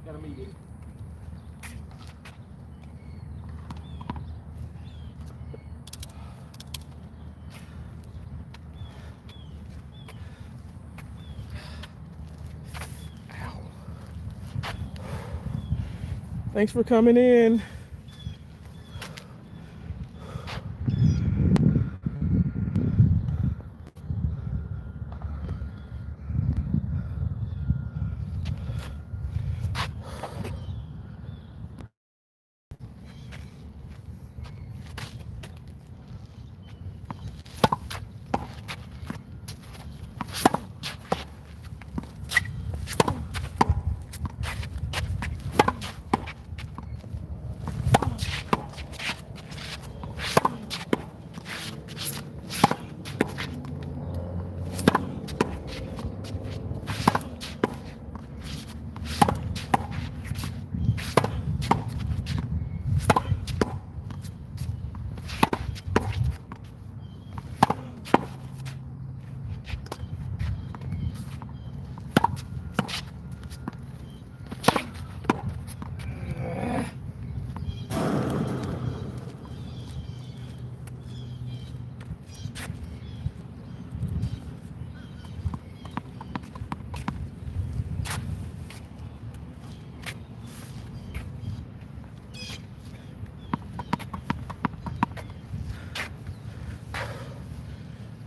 got a meeting. Ow. Thanks for coming in.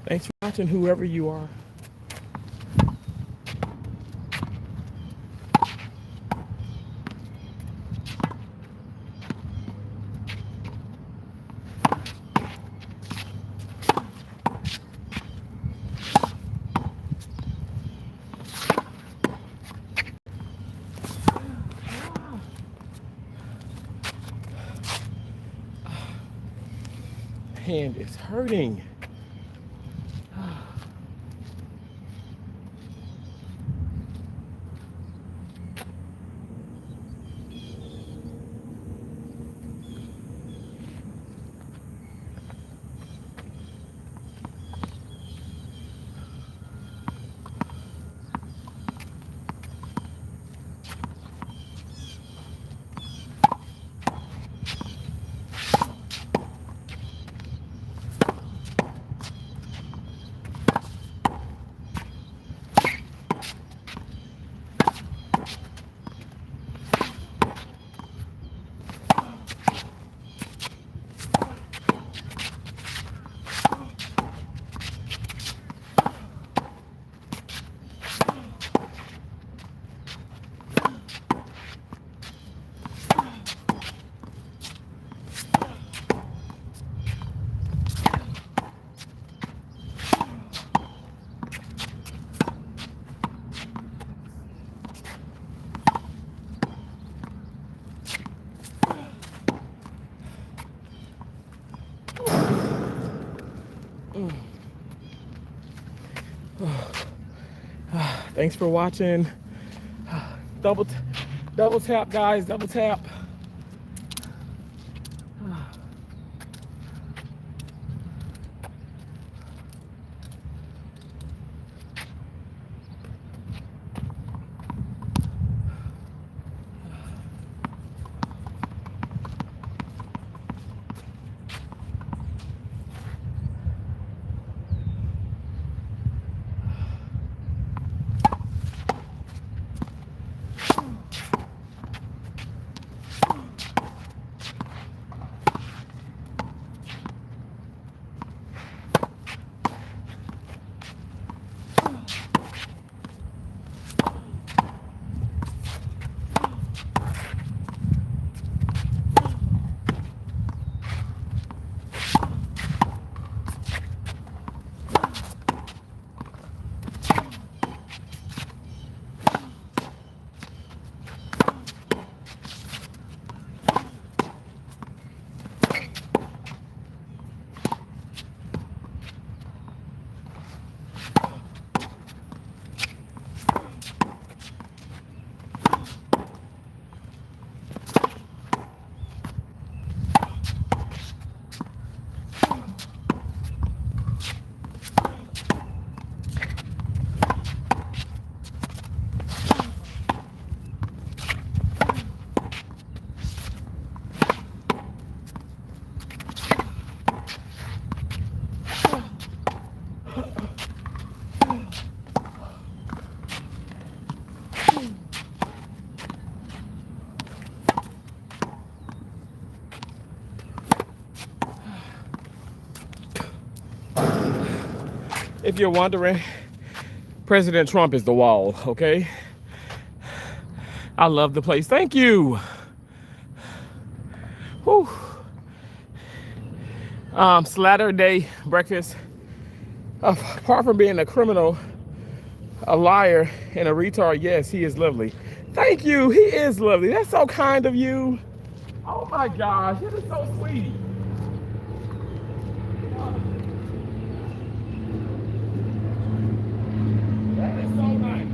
Thanks for watching, whoever you are. Hand is hurting. Thanks for watching. Double tap, guys. Double tap. if you're wondering, President Trump is the wall, okay? I love the place. Thank you. Whew. Saturday breakfast. Apart from being a criminal, a liar, and a retard, yes, he is lovely. Thank you. He is lovely. That's so kind of you. Oh my gosh, it is so sweet. That is so nice.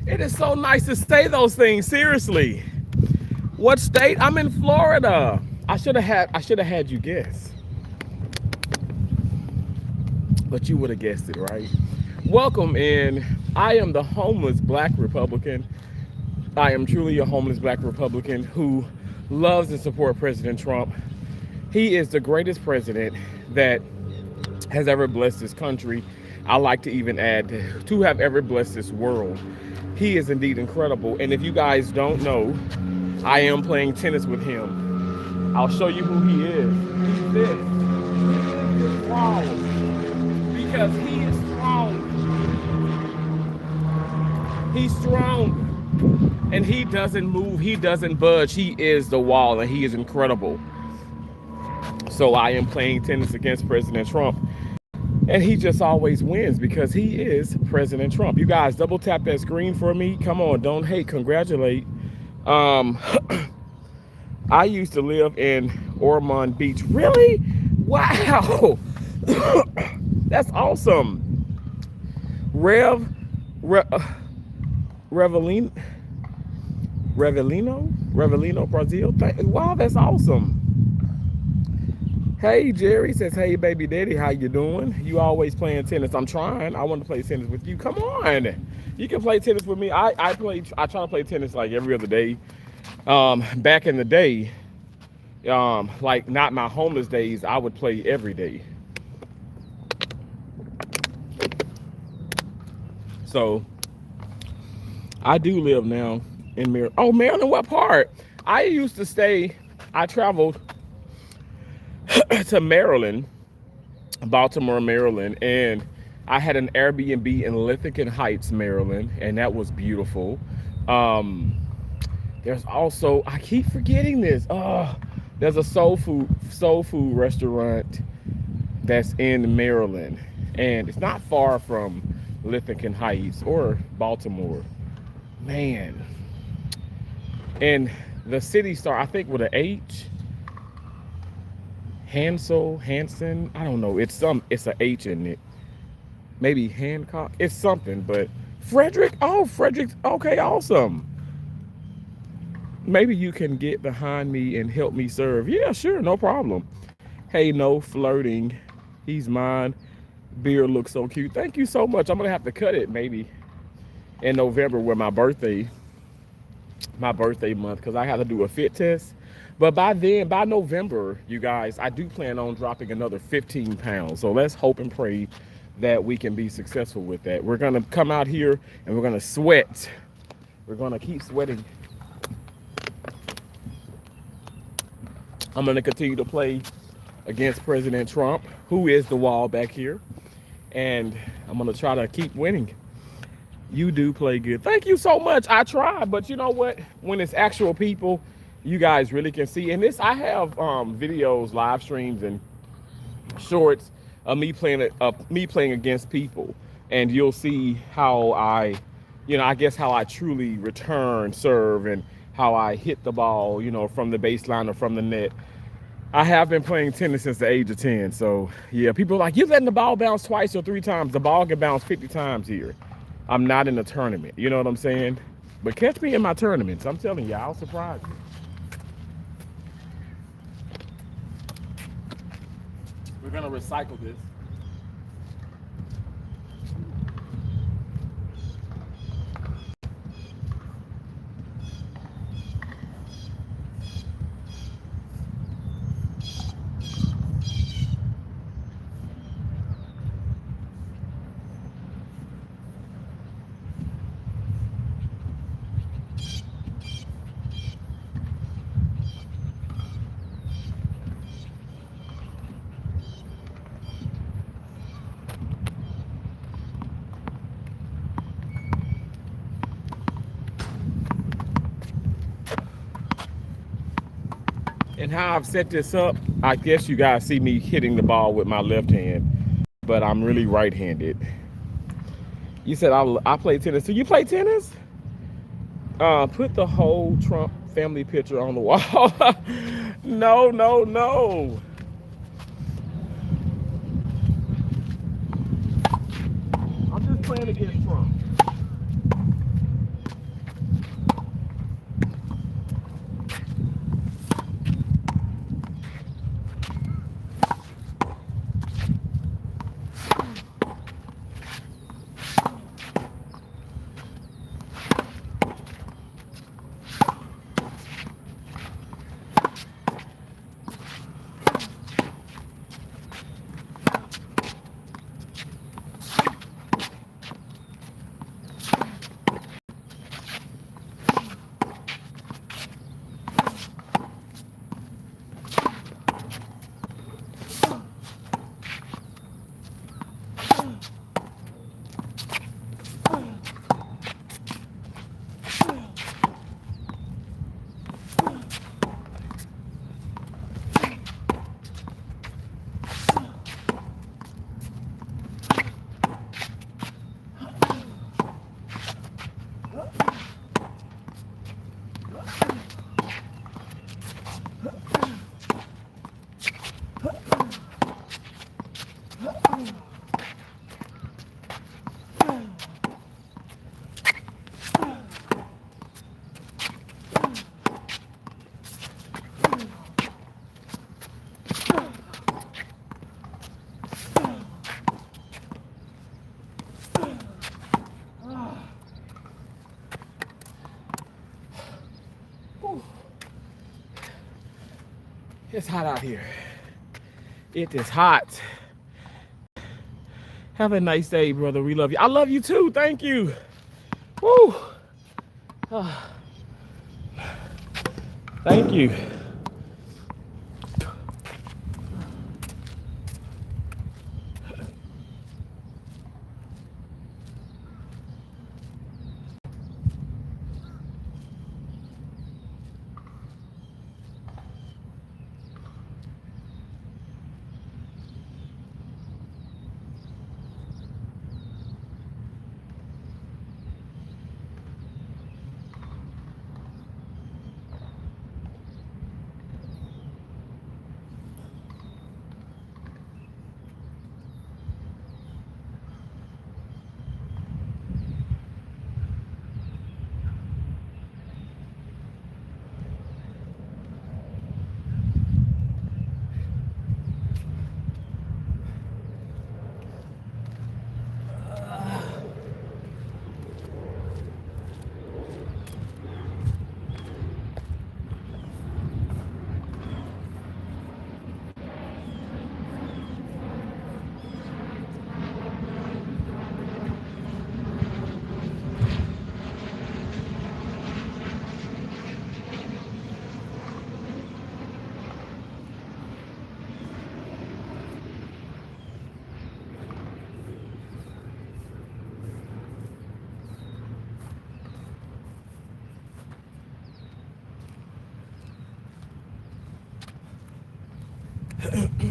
It is so nice to say those things. Seriously. What state? I'm in Florida. I should have had you guess. But you would have guessed it, right? Welcome in. I am the homeless black Republican. I am truly a homeless black Republican who loves and supports President Trump. He is the greatest president that has ever blessed this country. I like to even add to have ever blessed this world. He is indeed incredible. And if you guys don't know, I am playing tennis with him. I'll show you who he is. He's this. He is strong. Because he is strong. He's strong. And he doesn't move. He doesn't budge. He is the wall, and he is incredible. So I am playing tennis against President Trump. And he just always wins because he is President Trump. You guys, double tap that screen for me. Come on, don't hate, congratulate. I used to live in Ormond Beach. Really? Wow. That's awesome. Revelino, Brazil. Wow, that's awesome. Hey, Jerry says, hey, baby daddy, how you doing? You always playing tennis. I'm trying. I want to play tennis with you. Come on. You can play tennis with me. I try to play tennis like every other day. Back in the day, like not my homeless days, I would play every day. So I do live now in Maryland. Oh, Maryland, what part? I traveled to Maryland, Baltimore, Maryland, and I had an Airbnb in Lincoln Heights, Maryland, and that was beautiful. There's also, I keep forgetting this. There's a soul food restaurant that's in Maryland, and it's not far from Lincoln Heights or Baltimore. Man. And the city start, I think, with an H. Hanson, I don't know. It's an H in it. Maybe Hancock. It's something, but Frederick. Oh, Frederick. Okay, awesome. Maybe you can get behind me and help me serve. Yeah, sure, no problem. Hey, no flirting. He's mine. Beard looks so cute. Thank you so much. I'm gonna have to cut it maybe in November with my birthday month, because I have to do a fit test. But by November, you guys, I do plan on dropping another 15 pounds. So let's hope and pray that we can be successful with that. We're going to come out here and we're going to sweat. We're going to keep sweating. I'm going to continue to play against President Trump, who is the wall back here. And I'm going to try to keep winning. You do play good. Thank you so much. I try, but you know what? When it's actual people, you guys really can see. And this, I have videos, live streams, and shorts of me playing against people, and you'll see how I guess how I truly return serve and how I hit the ball, from the baseline or from the net. I have been playing tennis since the age of 10. So yeah, people are like, you're letting the ball bounce twice or 3 times. The ball can bounce 50 times here. I'm not in a tournament. You know what I'm saying? But catch me in my tournaments. I'm telling you, I'll surprise you. We're gonna recycle this. And how I've set this up, I guess you guys see me hitting the ball with my left hand, but I'm really right-handed. You said I play tennis. So you play tennis? Put the whole Trump family picture on the wall. No, no, no. I'm just playing against Trump. It's hot out here. It is hot. Have a nice day, brother. We love you. I love you too. Thank you. Woo. Thank you.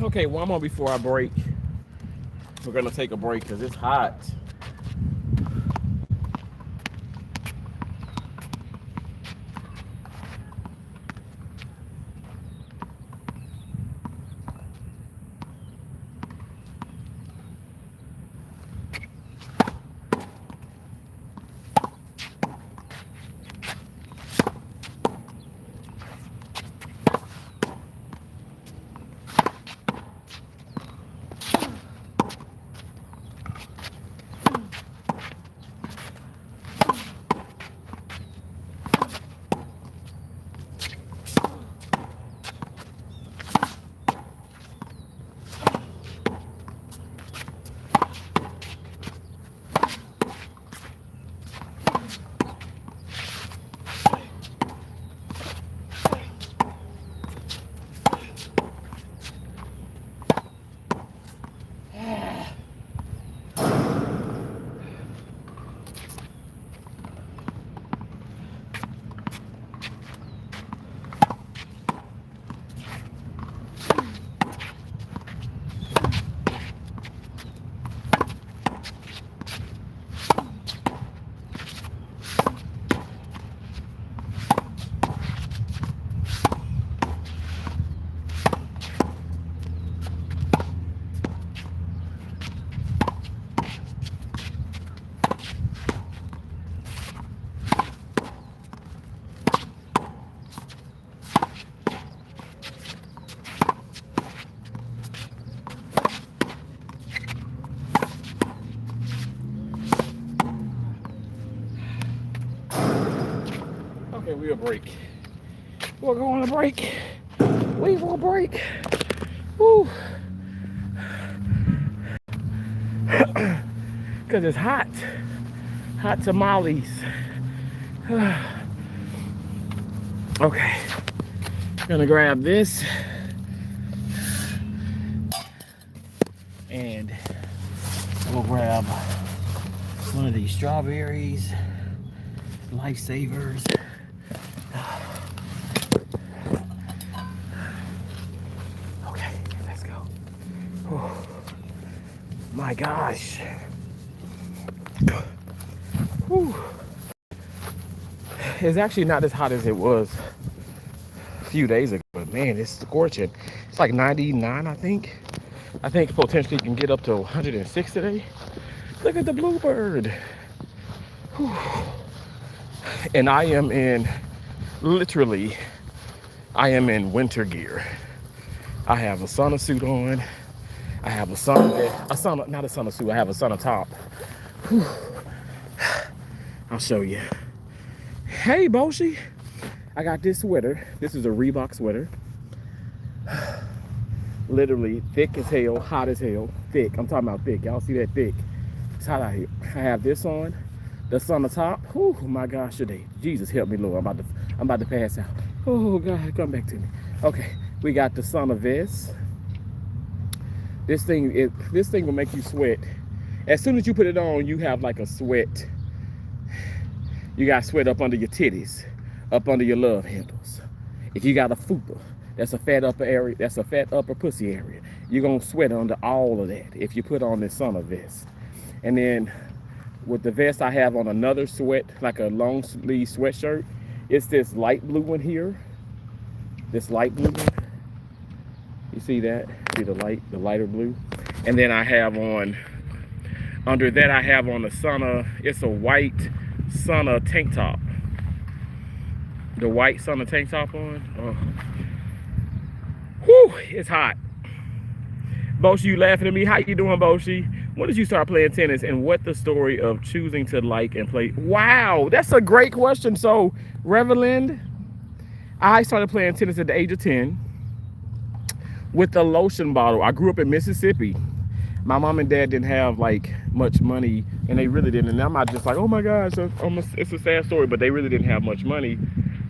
Okay, one more before I break. We're gonna take a break because it's hot. break. We're going to break. We will break. Woo. Because it's hot. Hot tamales. Okay. Gonna grab this. And we'll grab one of these strawberries. Lifesavers. Okay, let's go. Oh, my gosh. Whew. It's actually not as hot as it was a few days ago, but man, it's scorching. It's like 99, I think. I think potentially can get up to 106 today. Look at the bluebird. Whew. And I am in, literally, I am in winter gear. I have a sauna suit on. I have a sauna, not a sauna suit, I have a sauna top. Whew. I'll show you. Hey, Boshi. I got this sweater. This is a Reebok sweater. Literally thick as hell, hot as hell. Thick, I'm talking about thick. Y'all see that thick? It's hot out here. I have this on. The sun on top. Oh my gosh, today. Jesus help me, Lord. I'm about to pass out. Oh God, come back to me. Okay, we got the sauna vest. This thing will make you sweat. As soon as you put it on, you have like a sweat. You got sweat up under your titties, up under your love handles. If you got a fupa, that's a fat upper area, that's a fat upper pussy area. You're gonna sweat under all of that if you put on this sauna vest. And then with the vest, I have on another sweat, like a long sleeve sweatshirt. It's this light blue one here. This light blue one. You see that? See the lighter blue? And then I have on, under that I have on the sauna, it's a white sauna tank top. The white sauna tank top on. Oh. Whew, it's hot. Boshi, you laughing at me? How you doing, Boshi? When did you start playing tennis, and what the story of choosing to like and play? Wow, that's a great question. So, Reverend, I started playing tennis at the age of 10 with a lotion bottle. I grew up in Mississippi. My mom and dad didn't have like much money, and they really didn't. And I'm not just like, oh my gosh, it's a sad story, but they really didn't have much money.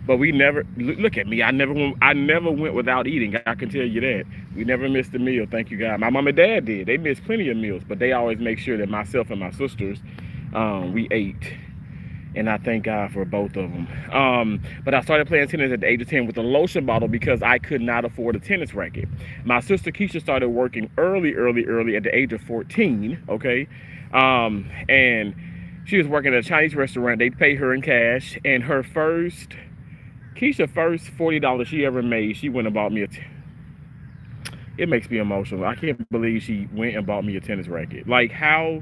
But we never, look at me, I never went without eating. I can tell you that. We never missed a meal, thank you God. My mom and dad did. They missed plenty of meals, but they always make sure that myself and my sisters, we ate. And I thank God for both of them. But I started playing tennis at the age of 10 with a lotion bottle because I could not afford a tennis racket. My sister Keisha started working early at the age of 14, okay? And she was working at a Chinese restaurant. They paid her in cash, and Keisha's first $40 she ever made, she went and bought me it makes me emotional. I can't believe she went and bought me a tennis racket. Like how,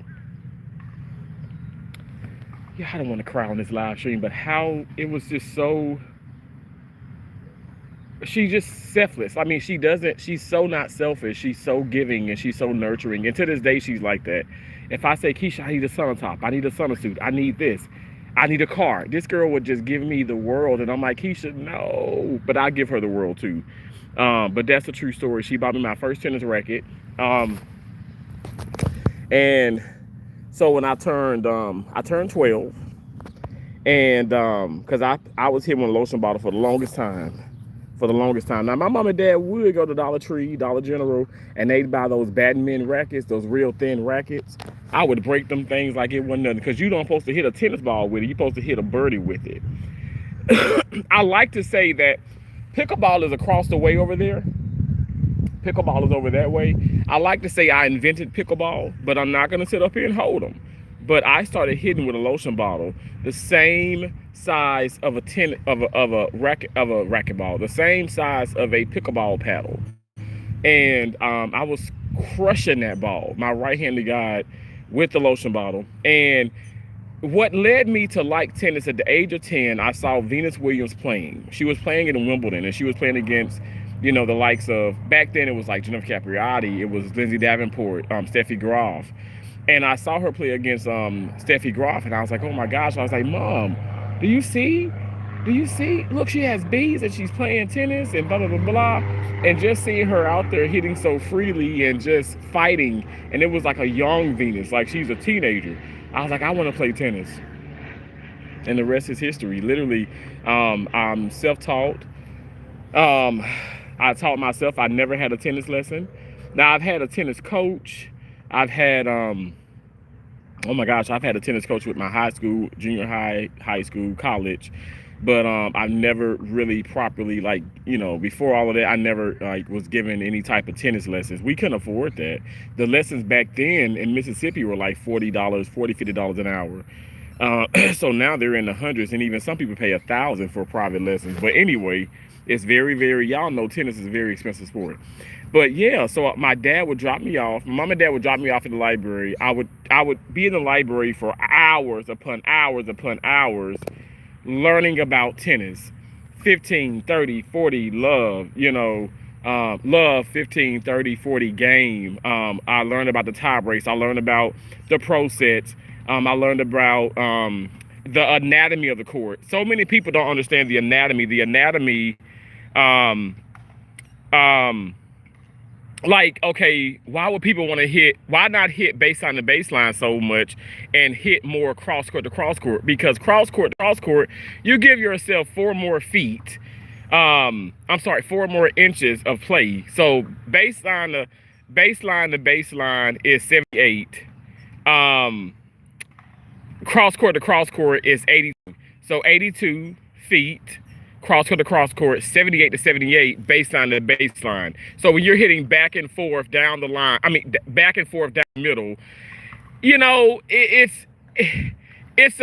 yeah, I don't want to cry on this live stream, but how it was just so, she's just selfless. I mean, she's so not selfish. She's so giving and she's so nurturing. And to this day, she's like that. If I say, Keisha, I need a sauna top, I need a sauna suit, I need this, I need a car, this girl would just give me the world. And I'm like, Keisha, no, but I give her the world too. But that's a true story. She bought me my first tennis racket. And so when I turned 12, and because I was hitting with a lotion bottle for the longest time. Now, my mom and dad would go to Dollar Tree, Dollar General, and they'd buy those badminton rackets, those real thin rackets. I would break them things like it wasn't nothing, because you don't supposed to hit a tennis ball with it. You're supposed to hit a birdie with it. I like to say that pickleball is across the way over there. Pickleball is over that way. I like to say I invented pickleball, but I'm not going to sit up here and hold them. But I started hitting with a lotion bottle, the same size of a racket ball, the same size of a pickleball paddle, and I was crushing that ball, my right-handed guy, with the lotion bottle. And what led me to like tennis at the age of 10, I saw Venus Williams playing. She was playing in Wimbledon, and she was playing against, you know, the likes of, back then it was like Jennifer Capriati, it was Lindsay Davenport, Steffi Graf. And I saw her play against Steffi Graf, and I was like, oh my gosh. I was like, Mom, do you see? Do you see? Look, she has bees and she's playing tennis and blah, blah, blah, blah. And just seeing her out there hitting so freely and just fighting. And it was like a young Venus, like she's a teenager. I was like, I want to play tennis. And the rest is history. Literally, I'm self-taught. I taught myself. I never had a tennis lesson. Now, I've had a tennis coach. I've had, oh my gosh, I've had a tennis coach with my high school, junior high, high school, college. But I've never really properly, like, you know, before all of that, I never like was given any type of tennis lessons. We couldn't afford that. The lessons back then in Mississippi were like $40, $50 an hour. So now they're in the hundreds, and even some people pay $1,000 for private lessons. But anyway, it's very, very, y'all know tennis is a very expensive sport. But yeah, so my dad would drop me off. My mom and dad would drop me off at the library. I would be in the library for hours upon hours upon hours learning about tennis. 15, 30, 40 love, you know, love 15, 30, 40 game. I learned about the tie breaks. I learned about the pro sets. I learned about the anatomy of the court. So many people don't understand the anatomy. The anatomy, like, okay, why would people want to hit? Why not hit baseline to baseline so much and hit more cross court to cross court? Because cross court to cross court, you give yourself 4 more feet. I'm sorry, 4 more inches of play. So baseline to baseline is 78. Cross court to cross court is 82. So 82 feet. Cross court to cross court, 78 to 78 baseline to baseline. So when you're hitting back and forth down the line, back and forth down the middle, you know, it's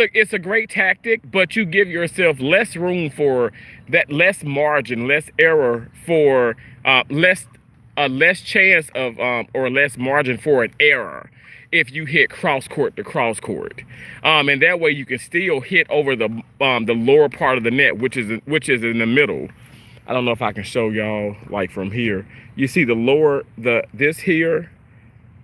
a great tactic, but you give yourself less room for that, less margin, less error for less chance of or less margin for an error if you hit cross court to cross court, and that way you can still hit over the lower part of the net, which is in the middle. I don't know if I can show y'all like from here. You see this here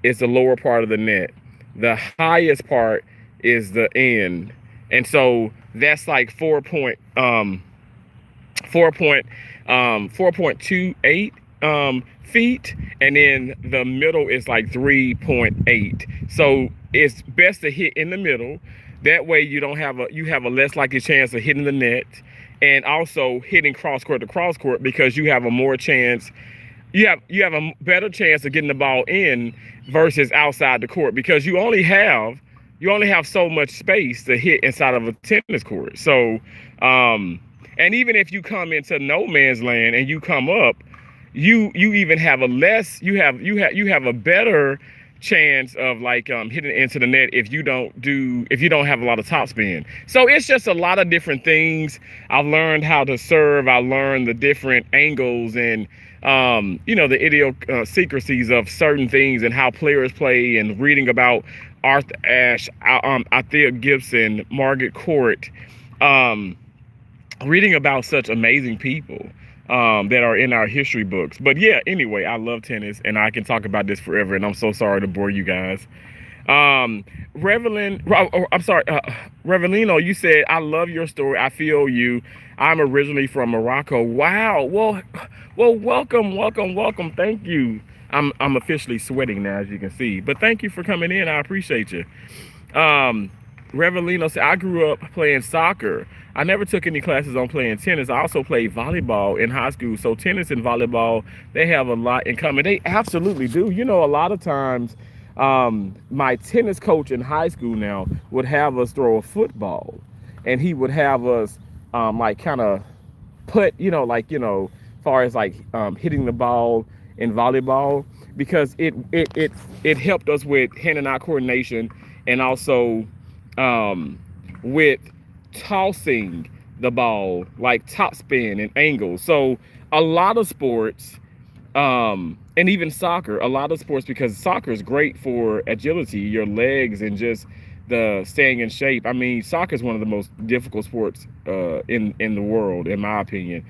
is the lower part of the net. The highest part is the end, and so that's like 4.28 feet, and then the middle is like 3.8. So it's best to hit in the middle. That way you have a less likely chance of hitting the net, and also hitting cross court to cross court, because you have a more chance. You have a better chance of getting the ball in versus outside the court, because you only have so much space to hit inside of a tennis court. So and even if you come into no man's land and you come up, you even have a less, you have a better chance of like hitting into the net if you don't have a lot of topspin. So it's just a lot of different things. I've learned how to serve. I learned the different angles and you know, the idiosyncrasies of certain things and how players play, and reading about Arthur Ashe, Althea Gibson, Margaret Court, reading about such amazing people that are in our history books. But yeah, anyway, I love tennis, and I can talk about this forever, and I'm so sorry to bore you guys. Revelino, you said, I love your story. I feel you. I'm originally from Morocco. Wow. Well, welcome. Thank you. I'm officially sweating now, as you can see. But thank you for coming in. I appreciate you. Revelino said, I grew up playing soccer. I never took any classes on playing tennis. I also played volleyball in high school. So tennis and volleyball, they have a lot in common. They absolutely do. You know, a lot of times, my tennis coach in high school now would have us throw a football, and he would have us like kind of put, you know, like, you know, far as like hitting the ball in volleyball, because it helped us with hand and eye coordination, and also with tossing the ball, like top spin and angles. So a lot of sports, and even soccer, a lot of sports, because soccer is great for agility, your legs, and just the staying in shape. I mean, soccer is one of the most difficult sports in the world, in my opinion.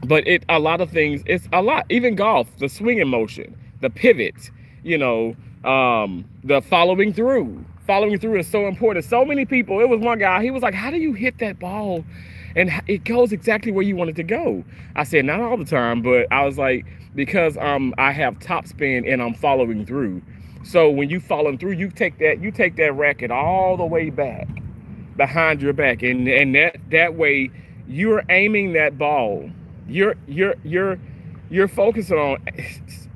But a lot of things, it's a lot, even golf, the swinging motion, the pivot, you know, the following through following through is so important. So many people, it was one guy, he was like, how do you hit that ball and it goes exactly where you want it to go? I said, not all the time, but I was like, because I have top spin and I'm following through. So when you following through, you take that racket all the way back behind your back, and that way you're aiming that ball. You're focusing on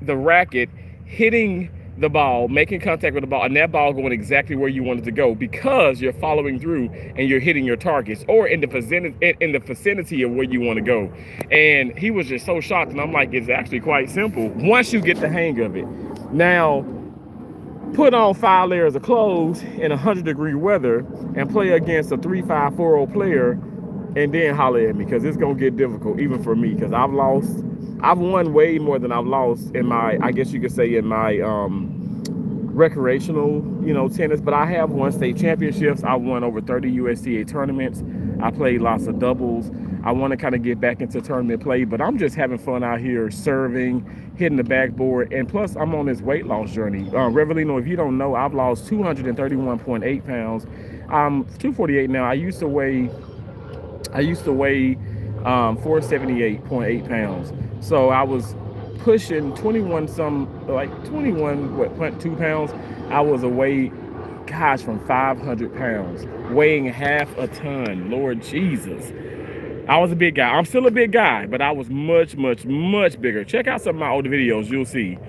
the racket hitting the ball, making contact with the ball, and that ball going exactly where you want it to go, because you're following through and you're hitting your targets, or in the vicinity of where you want to go. And he was just so shocked, and I'm like, it's actually quite simple once you get the hang of it. Now, put on 5 layers of clothes in 100-degree weather and play against a 3-5-4-0 player, and then holler at me, because it's gonna get difficult even for me, because I've won way more than I've lost in my, I guess you could say, in my recreational, tennis. But I have won state championships. I won over 30 USTA tournaments. I played lots of doubles. I want to kind of get back into tournament play, but I'm just having fun out here serving, hitting the backboard, and plus I'm on this weight loss journey. Revelino, if you don't know, I've lost 231.8 pounds. I'm 248 now. I used to weigh 478.8 pounds. So I was pushing 21.2 pounds. I was away, gosh, from 500 pounds, weighing half a ton. Lord Jesus. I was a big guy. I'm still a big guy, but I was much, much, much bigger. Check out some of my older videos. You'll see.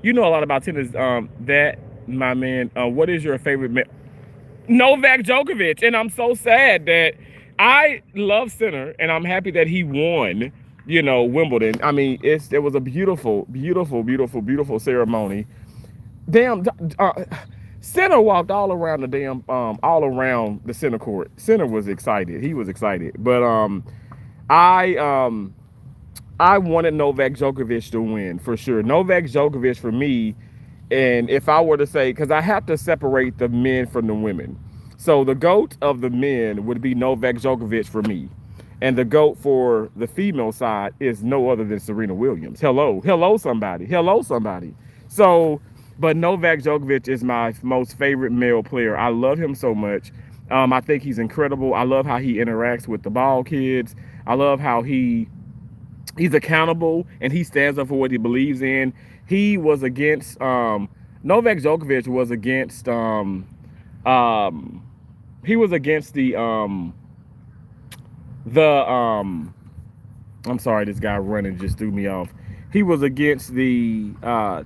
You know a lot about tennis. That, my man, what is your favorite man? Novak Djokovic. And I'm so sad that I love Sinner, and I'm happy that he won, Wimbledon. I mean, it was a beautiful, beautiful, beautiful, beautiful ceremony. Damn, Sinner walked all around the center court. Sinner was excited. He was excited. But I wanted Novak Djokovic to win for sure. Novak Djokovic for me, and if I were to say, because I have to separate the men from the women. So the GOAT of the men would be Novak Djokovic for me. And the GOAT for the female side is no other than Serena Williams. Hello somebody. So, but Novak Djokovic is my most favorite male player. I love him so much. I think he's incredible. I love how he interacts with the ball kids. I love how he's accountable and he stands up for what he believes in. He was against Novak Djokovic was against I'm sorry, this guy running just threw me off. He was against the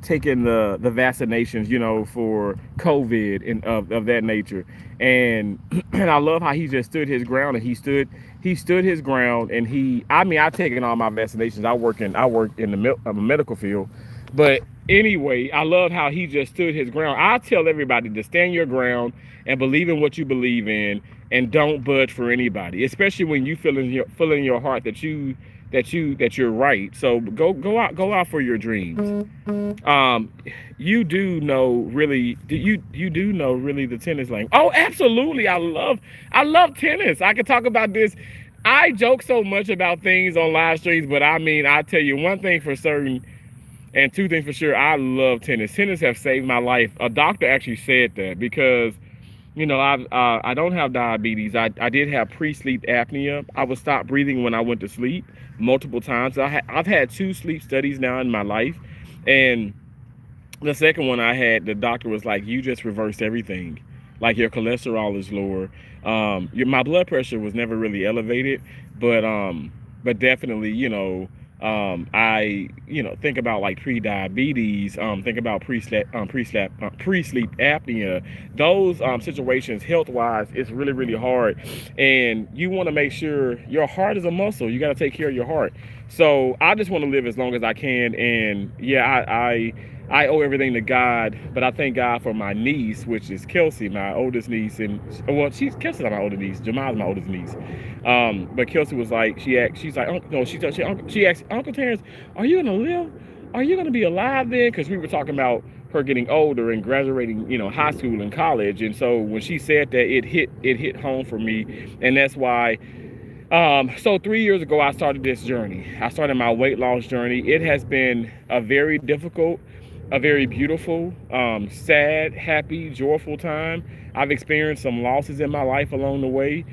taking the vaccinations, for COVID and of that nature. And and I love how he just stood his ground, and he stood his ground. And I've taken all my vaccinations. I work in the medical field. But anyway, I love how he just stood his ground. I tell everybody to stand your ground and believe in what you believe in, and don't budge for anybody, especially when you feel in your heart that you're right. So go out for your dreams. You do know really the tennis language. Oh, absolutely. I love tennis. I could talk about this. I joke so much about things on live streams, but I mean, I tell you one thing for certain, and two things for sure, I love tennis. Tennis have saved my life. A doctor actually said that, because I don't have diabetes. I did have pre-sleep apnea. I would stop breathing when I went to sleep multiple times. I've had 2 sleep studies now in my life, and the second one I had, the doctor was like, you just reversed everything. Like, your cholesterol is lower. My blood pressure was never really elevated, but definitely, I think about like pre-diabetes, think about pre-sleep apnea. Those situations health-wise, it's really, really hard, and you want to make sure your heart is a muscle. You got to take care of your heart. So I just want to live as long as I can, and yeah, I owe everything to God, but I thank God for my niece, which is Kelsey, my oldest niece. And Kelsey's not my oldest niece. Jamal's my oldest niece. But Kelsey was like, she asked Uncle Terrence, are you gonna live? Are you gonna be alive then? Because we were talking about her getting older and graduating, high school and college. And so when she said that, it hit home for me, and that's why. So 3 years ago, I started this journey. I started my weight loss journey. It has been a very difficult a very beautiful, sad, happy, joyful time. I've experienced some losses in my life along the way.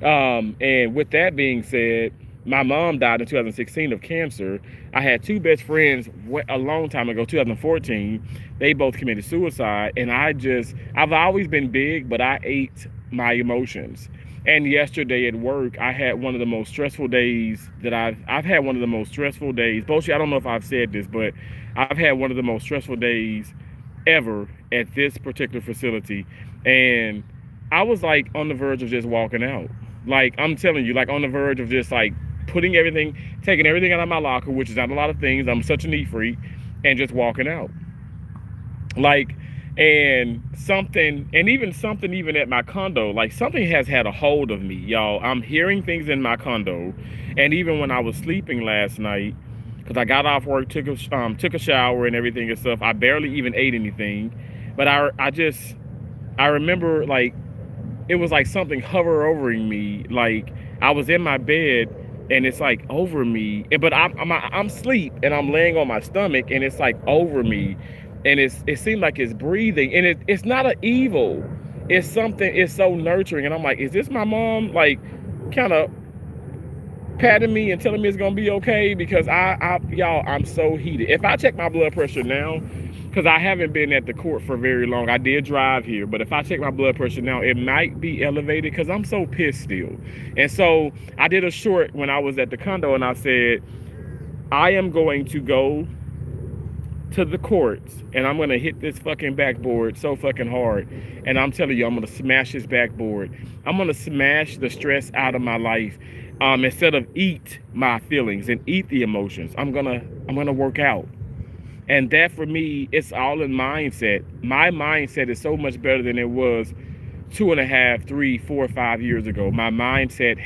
And with that being said, my mom died in 2016 of cancer. I had two best friends a long time ago, 2014. They both committed suicide. And I've always been big, but I ate my emotions. And yesterday at work, I had one of the most stressful days that I've had one of the most stressful days. Boshi, I don't know if I've said this, but I've had one of the most stressful days ever at this particular facility. And I was like on the verge of just walking out. Like, I'm telling you, like on the verge of just like putting everything, taking everything out of my locker, which is not a lot of things. I'm such a neat freak, and just walking out. Like, and something, and even something even at my condo, like something has had a hold of me, y'all. I'm hearing things in my condo. And even when I was sleeping last night, because I got off work, took a shower and everything and stuff, I barely even ate anything. But I remember like it was like something hovering me. Like I was in my bed and it's like over me, but I'm asleep and I'm laying on my stomach and it's like over me, and it seemed like it's breathing, and it's not an evil. It's something. It's so nurturing, and I'm like, is this my mom? Like, kind of patting me and telling me it's gonna be okay, because y'all, I'm so heated. If I check my blood pressure now, because I haven't been at the court for very long, I did drive here, but if I check my blood pressure now, it might be elevated because I'm so pissed still. And so I did a short when I was at the condo, and I said, I am going to go to the courts and I'm gonna hit this fucking backboard so fucking hard. And I'm telling you, I'm gonna smash this backboard. I'm gonna smash the stress out of my life. Instead of eat my feelings and eat the emotions, I'm gonna work out. And that for me, it's all in mindset. My mindset is so much better than it was 2.5, 3, 4, 5 years ago. My mindset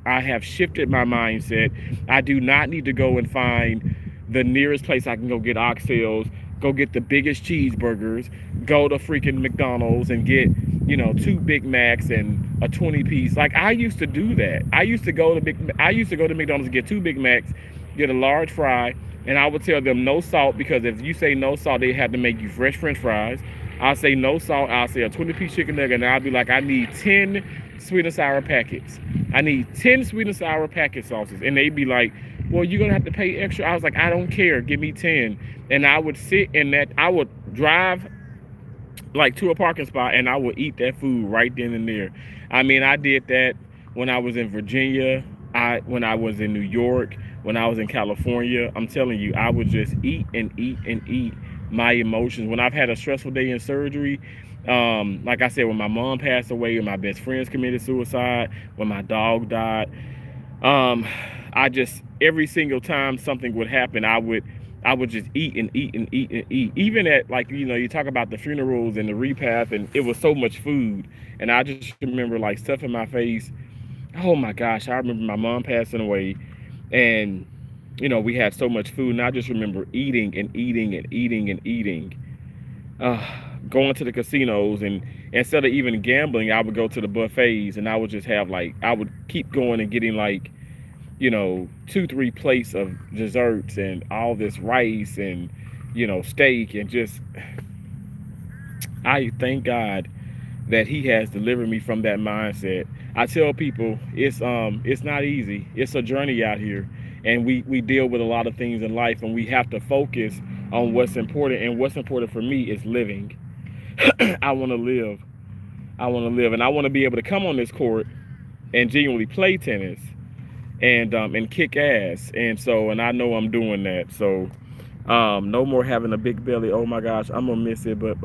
I have shifted my mindset. I do not need to go and find the nearest place I can go get oxtails, go get the biggest cheeseburgers, go to freaking McDonald's and get, 2 Big Macs and a 20-piece. Like, I used to do that. I used to go to McDonald's and get 2 Big Macs, get a large fry, and I would tell them no salt, because if you say no salt, they have to make you fresh French fries. I'll say no salt. I'll say a 20-piece chicken nugget, and I'll be like, I need 10 sweet and sour packets. I need 10 sweet and sour packet sauces. And they'd be like, well, you're gonna have to pay extra. I was like, I don't care, give me 10. And I would sit in that, I would drive like to a parking spot and I would eat that food right then and there. I mean, I did that when I was in Virginia, when I was in New York, when I was in California. I'm telling you, I would just eat and eat and eat my emotions. When I've had a stressful day in surgery, like I said, when my mom passed away, when my best friends committed suicide, when my dog died, I just, every single time something would happen, I would just eat and eat and eat and eat. Even at, like, you talk about the funerals and the repast, and it was so much food. And I just remember like stuff in my face. Oh my gosh, I remember my mom passing away, and we had so much food, and I just remember eating and eating and eating and eating. Going to the casinos, and instead of even gambling, I would go to the buffets, and I would just have like, I would keep going and getting like, 2-3 plates of desserts and all this rice and, steak, and just, I thank God that he has delivered me from that mindset. I tell people it's not easy. It's a journey out here, and we deal with a lot of things in life, and we have to focus on what's important. And what's important for me is living. I want to live. And I want to be able to come on this court and genuinely play tennis and kick ass. And I know I'm doing that. So no more having a big belly. Oh my gosh, I'm gonna miss it. But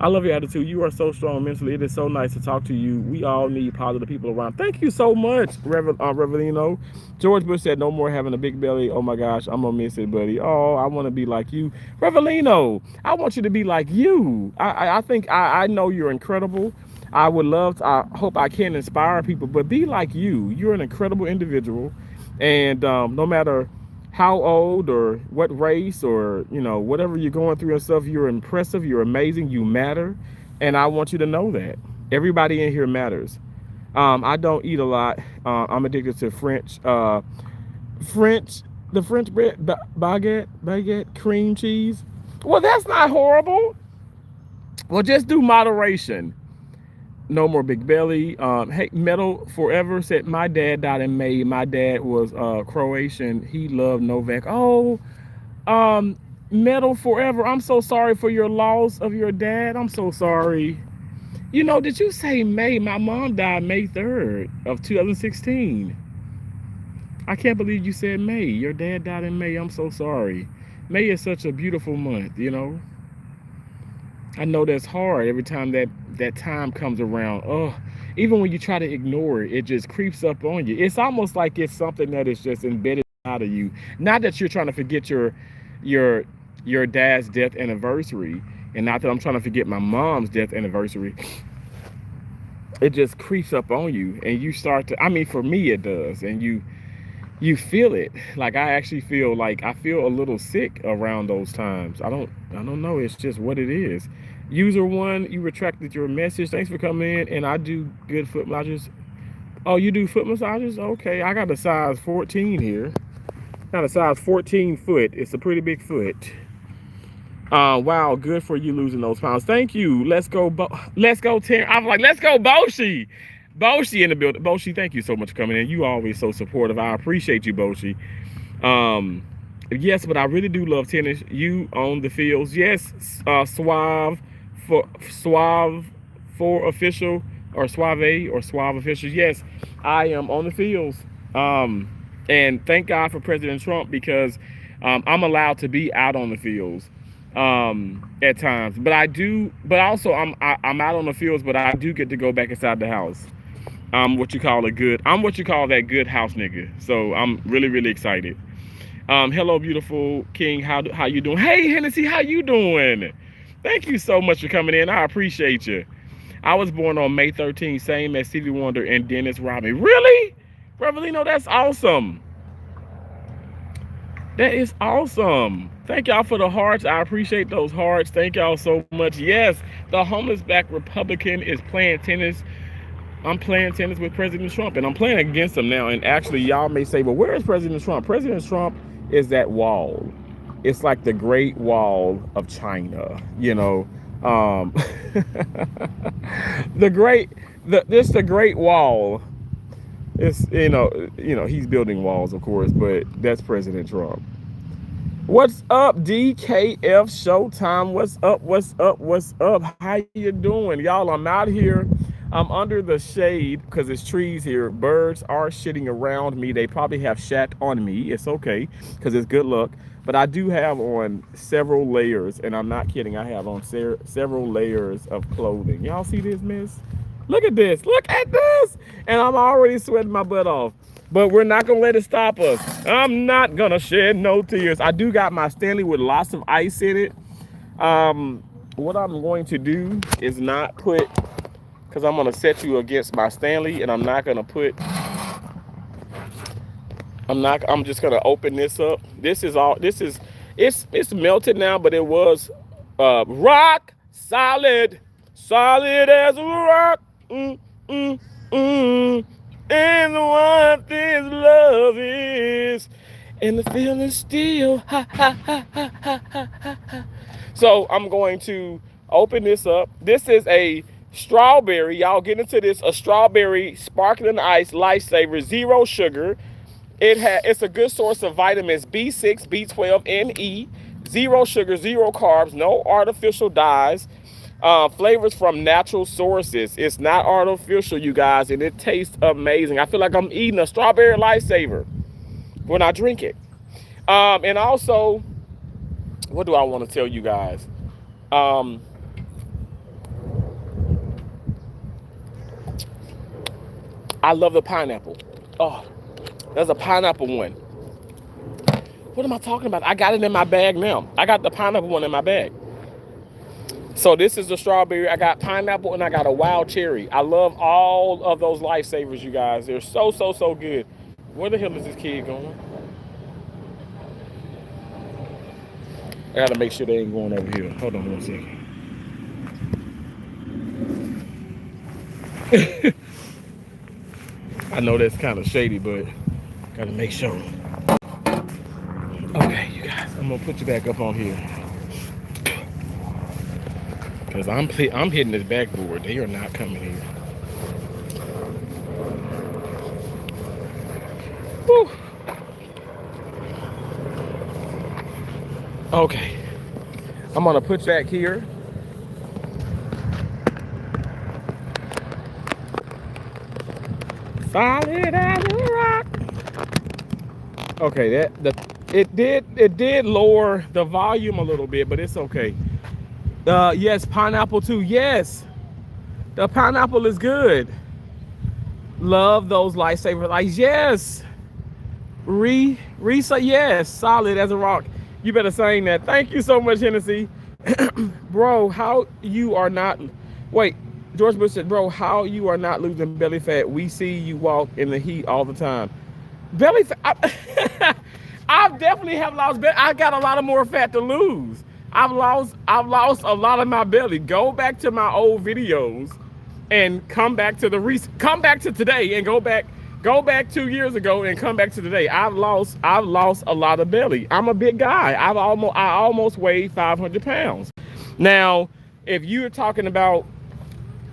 I love your attitude. You are so strong mentally. It is so nice to talk to you. We all need positive people around. Thank you so much, Revelino. George Bush said, no more having a big belly. Oh my gosh, I'm gonna miss it, buddy. Oh, I want to be like you. Revelino, I want you to be like you. I think I know you're incredible. I would love to, I hope I can inspire people, but be like you. You're an incredible individual. And no matter how old or what race or, whatever you're going through and stuff, you're impressive, you're amazing, you matter. And I want you to know that. Everybody in here matters. I don't eat a lot. I'm addicted to the French bread, baguette, cream cheese. Well, that's not horrible. Well, just do moderation. No more big belly. Hey, Metal Forever said my dad died in May. My dad was Croatian. He loved Novak. Oh, um, Metal Forever. I'm so sorry for your loss of your dad. I'm so sorry. You know, did you say May? My mom died May 3rd of 2016. I can't believe you said May. Your dad died in May. I'm so sorry. May is such a beautiful month, you know. I know that's hard every time that time comes around. Oh, even when you try to ignore it, it just creeps up on you. It's almost like it's something that is just embedded out of you. Not that you're trying to forget your your dad's death anniversary, and not that I'm trying to forget my mom's death anniversary. It just creeps up on you, and you start to. I mean, for me, it does, and you feel it. Like I actually feel like I feel a little sick around those times. I don't know. It's just what it is. User one, you retracted your message. Thanks for coming in. And I do good foot massages. Oh, you do foot massages? Okay. I got a size 14 here. Got a size 14 foot. It's a pretty big foot. Wow, good for you losing those pounds. Thank you. Let's go, let's go, Terry. I'm like, let's go, Boshi. Boshi in the building. Boshi, thank you so much for coming in. You always so supportive. I appreciate you, Boshi. Yes, but I really do love tennis. You on the fields. Yes, Suave for official or Suave official. Yes, I am on the fields. And thank God for President Trump because I'm allowed to be out on the fields at times. But also I'm out on the fields, but I do get to go back inside the house. I'm what you call that good house nigga. So I'm really, really excited. Hello, beautiful King. How you doing? Hey, Hennessy, how you doing? Thank you so much for coming in. I appreciate you. I was born on May 13th, same as Stevie Wonder and Dennis Rodman. Really? Revelino, that's awesome. That is awesome. Thank y'all for the hearts. I appreciate those hearts. Thank y'all so much. Yes, the homeless black Republican is playing tennis. I'm playing tennis with President Trump, and I'm playing against him now. And actually, y'all may say, well, where is President Trump? President Trump is that wall. It's like the Great Wall of China, you know. The Great Wall. It's, you know, he's building walls, of course, but that's President Trump. What's up, DKF Showtime? What's up? What's up? What's up? How you doing? Y'all, I'm out here. I'm under the shade because it's trees here. Birds are shitting around me. They probably have shat on me. It's okay because it's good luck. But I do have on several layers, and I'm not kidding. I have on several layers of clothing. Y'all see this, miss? Look at this. Look at this. And I'm already sweating my butt off. But we're not going to let it stop us. I'm not going to shed no tears. I do got my Stanley with lots of ice in it. What I'm going to do is not put, because I'm going to set you against my Stanley, and I'm not going to put, I'm just going to open this up. It's melted now, but it was rock solid as a rock. And what this love is, and the feeling still. Ha, ha, ha, ha, ha, ha, ha. So I'm going to open this up. This is a strawberry. Y'all get into this. A strawberry sparkling ice lifesaver, 0 sugar. It's a good source of vitamins B6, B12, and E. 0 sugar, 0 carbs, no artificial dyes. Flavors from natural sources. It's not artificial, you guys, and it tastes amazing. I feel like I'm eating a strawberry lifesaver when I drink it. And also, what do I want to tell you guys? I love the pineapple. Oh, there's a pineapple one. What am I talking about? I got it in my bag now. I got the pineapple one in my bag. So this is the strawberry. I got pineapple and I got a wild cherry. I love all of those lifesavers, you guys. They're so good. Where the hell is this kid going? I gotta make sure they ain't going over here. Hold on 1 second. I know that's kind of shady, but gotta make sure. Okay, you guys, I'm gonna put you back up on here. Cause I'm hitting this backboard. They are not coming here. Whew. Okay, I'm gonna put back here. Solid as a rock. Okay, it did lower the volume a little bit, but it's okay. Yes, pineapple too. Yes, the pineapple is good. Love those lifesaver lights. Yes. Risa, yes, solid as a rock. You better sing that. Thank you so much, Hennessy. Bro, how you are not, wait, George Bush said, bro, how you are not losing belly fat? We see you walk in the heat all the time. Belly fat, I definitely have lost belly. I got a lot of more fat to lose. I've lost a lot of my belly. Go back to my old videos and come back to today and go back 2 years ago and come back to today. I've lost a lot of belly. I'm a big guy. I almost weigh 500 pounds. Now, if you're talking about,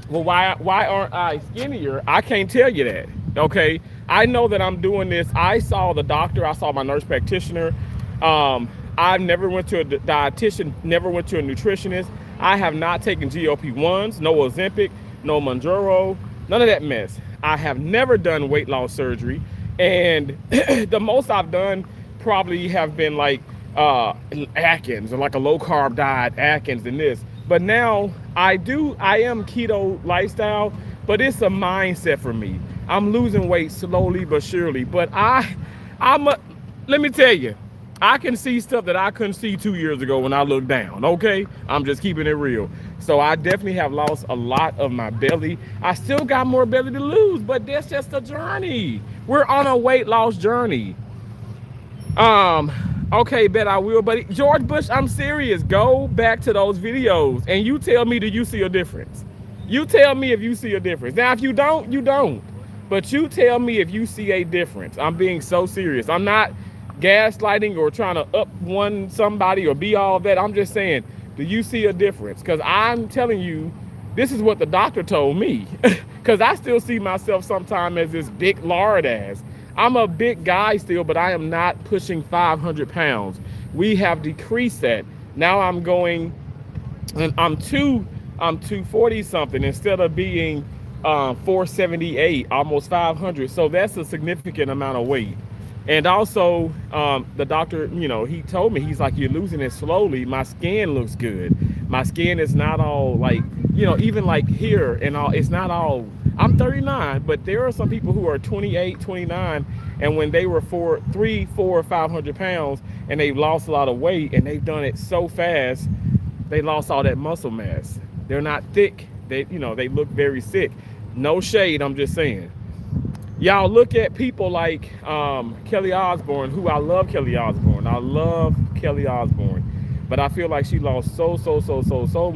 well, why aren't I skinnier? I can't tell you that. Okay, I know that I'm doing this. I saw the doctor. I saw my nurse practitioner. I never went to a dietitian. Never went to a nutritionist. I have not taken GLP-1s, no Ozempic, no Mounjaro, none of that mess. I have never done weight loss surgery, and the most I've done probably have been like Atkins or like a low carb diet, Atkins and this. But now I am keto lifestyle, but it's a mindset for me. I'm losing weight slowly but surely. But let me tell you, I can see stuff that I couldn't see 2 years ago when I looked down, okay? I'm just keeping it real. So I definitely have lost a lot of my belly. I still got more belly to lose, but that's just a journey. We're on a weight loss journey. Okay, bet I will, but George Bush, I'm serious. Go back to those videos and you tell me, do you see a difference? You tell me if you see a difference. Now, if you don't, you don't. But you tell me if you see a difference. I'm being so serious. I'm not gaslighting or trying to up one somebody or be all that. I'm just saying, do you see a difference? Because I'm telling you, this is what the doctor told me. Because I still see myself sometimes as this big lard ass. I'm a big guy still, but I am not pushing 500 pounds. We have decreased that. Now I'm going, and I'm 240 something instead of being 478, almost 500. So that's a significant amount of weight. And also, the doctor, he told me, he's like, you're losing it slowly. My skin looks good. My skin is not all like, even like here and all, it's not all, I'm 39, but there are some people who are 28, 29, and when they were 300, 400, 500 pounds and they've lost a lot of weight and they've done it so fast, they lost all that muscle mass. They're not thick. They look very sick. No shade, I'm just saying. Y'all look at people like Kelly Osbourne, who I love Kelly Osbourne. I love Kelly Osbourne, but I feel like she lost so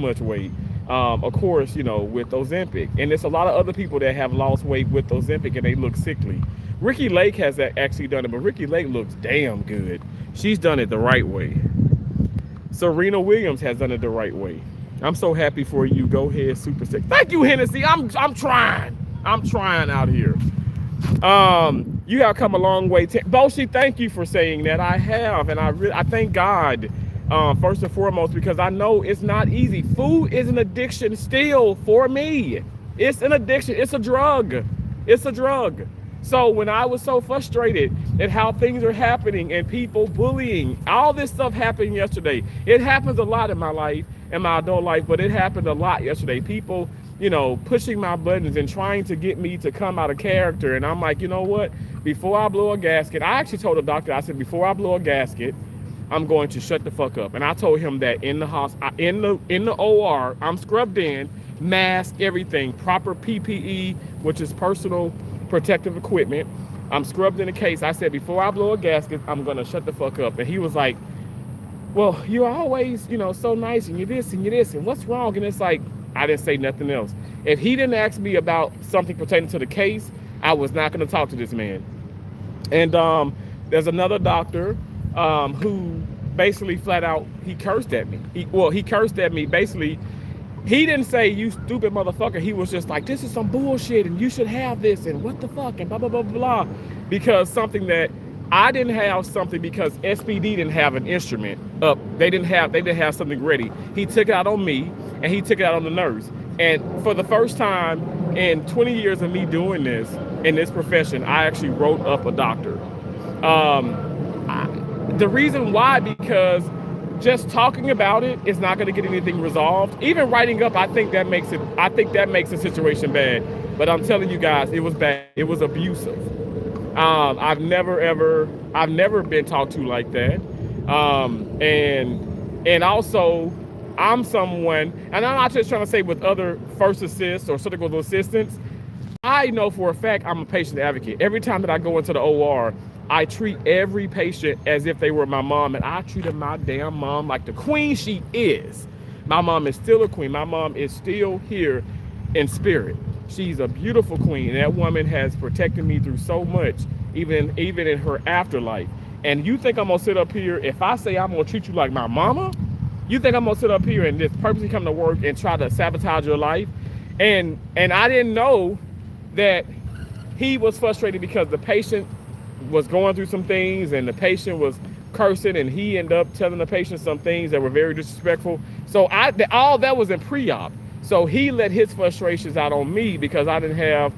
much weight. Of course, with Ozempic. And there's a lot of other people that have lost weight with Ozempic and they look sickly. Ricky Lake has actually done it, but Ricky Lake looks damn good. She's done it the right way. Serena Williams has done it the right way. I'm so happy for you. Go ahead, super sick. Thank you, Hennessy. I'm trying. I'm trying out here. You have come a long way. Boshi, thank you for saying that. I have, and I thank God, first and foremost, because I know it's not easy. Food is an addiction still for me. It's an addiction. It's a drug. It's a drug. So when I was so frustrated at how things are happening and people bullying, all this stuff happened yesterday. It happens a lot in my life, in my adult life, but it happened a lot yesterday. People, pushing my buttons and trying to get me to come out of character. And I'm like, you know what? Before I blow a gasket, I actually told the doctor, I said, before I blow a gasket, I'm going to shut the fuck up. And I told him that in the hospital, in the OR, I'm scrubbed in, mask, everything, proper PPE, which is personal protective equipment. I'm scrubbed in the case. I said, before I blow a gasket, I'm going to shut the fuck up. And he was like, well, you're always, so nice, and you're this and you're this, and what's wrong? And it's like, I didn't say nothing else. If he didn't ask me about something pertaining to the case, I was not going to talk to this man. And there's another doctor who basically flat out, he cursed at me. He cursed at me basically He didn't say, you stupid motherfucker. He was just like, this is some bullshit and you should have this and what the fuck and blah, blah, blah, blah. Because something that I didn't have something because SPD didn't have an instrument up. They didn't have something ready. He took it out on me and he took it out on the nurse. And for the first time in 20 years of me doing this, in this profession, I actually wrote up a doctor. The reason why, because just talking about it is not going to get anything resolved. Even writing up, I think that makes the situation bad. But I'm telling you guys, it was bad. It was abusive. I've never been talked to like that. And also, I'm someone, and I'm not just trying to say with other first assists or surgical assistants. I know for a fact I'm a patient advocate. Every time that I go into the OR, I treat every patient as if they were my mom, and I treated my damn mom like the queen she is. My mom is still a queen. My mom is still here in spirit. She's a beautiful queen, and that woman has protected me through so much, even in her afterlife. And you think I'm gonna sit up here, if I say I'm gonna treat you like my mama, you think I'm gonna sit up here and just purposely come to work and try to sabotage your life? And I didn't know that he was frustrated because the patient was going through some things and the patient was cursing, and he ended up telling the patient some things that were very disrespectful. So all that was in pre-op. So he let his frustrations out on me because I didn't have,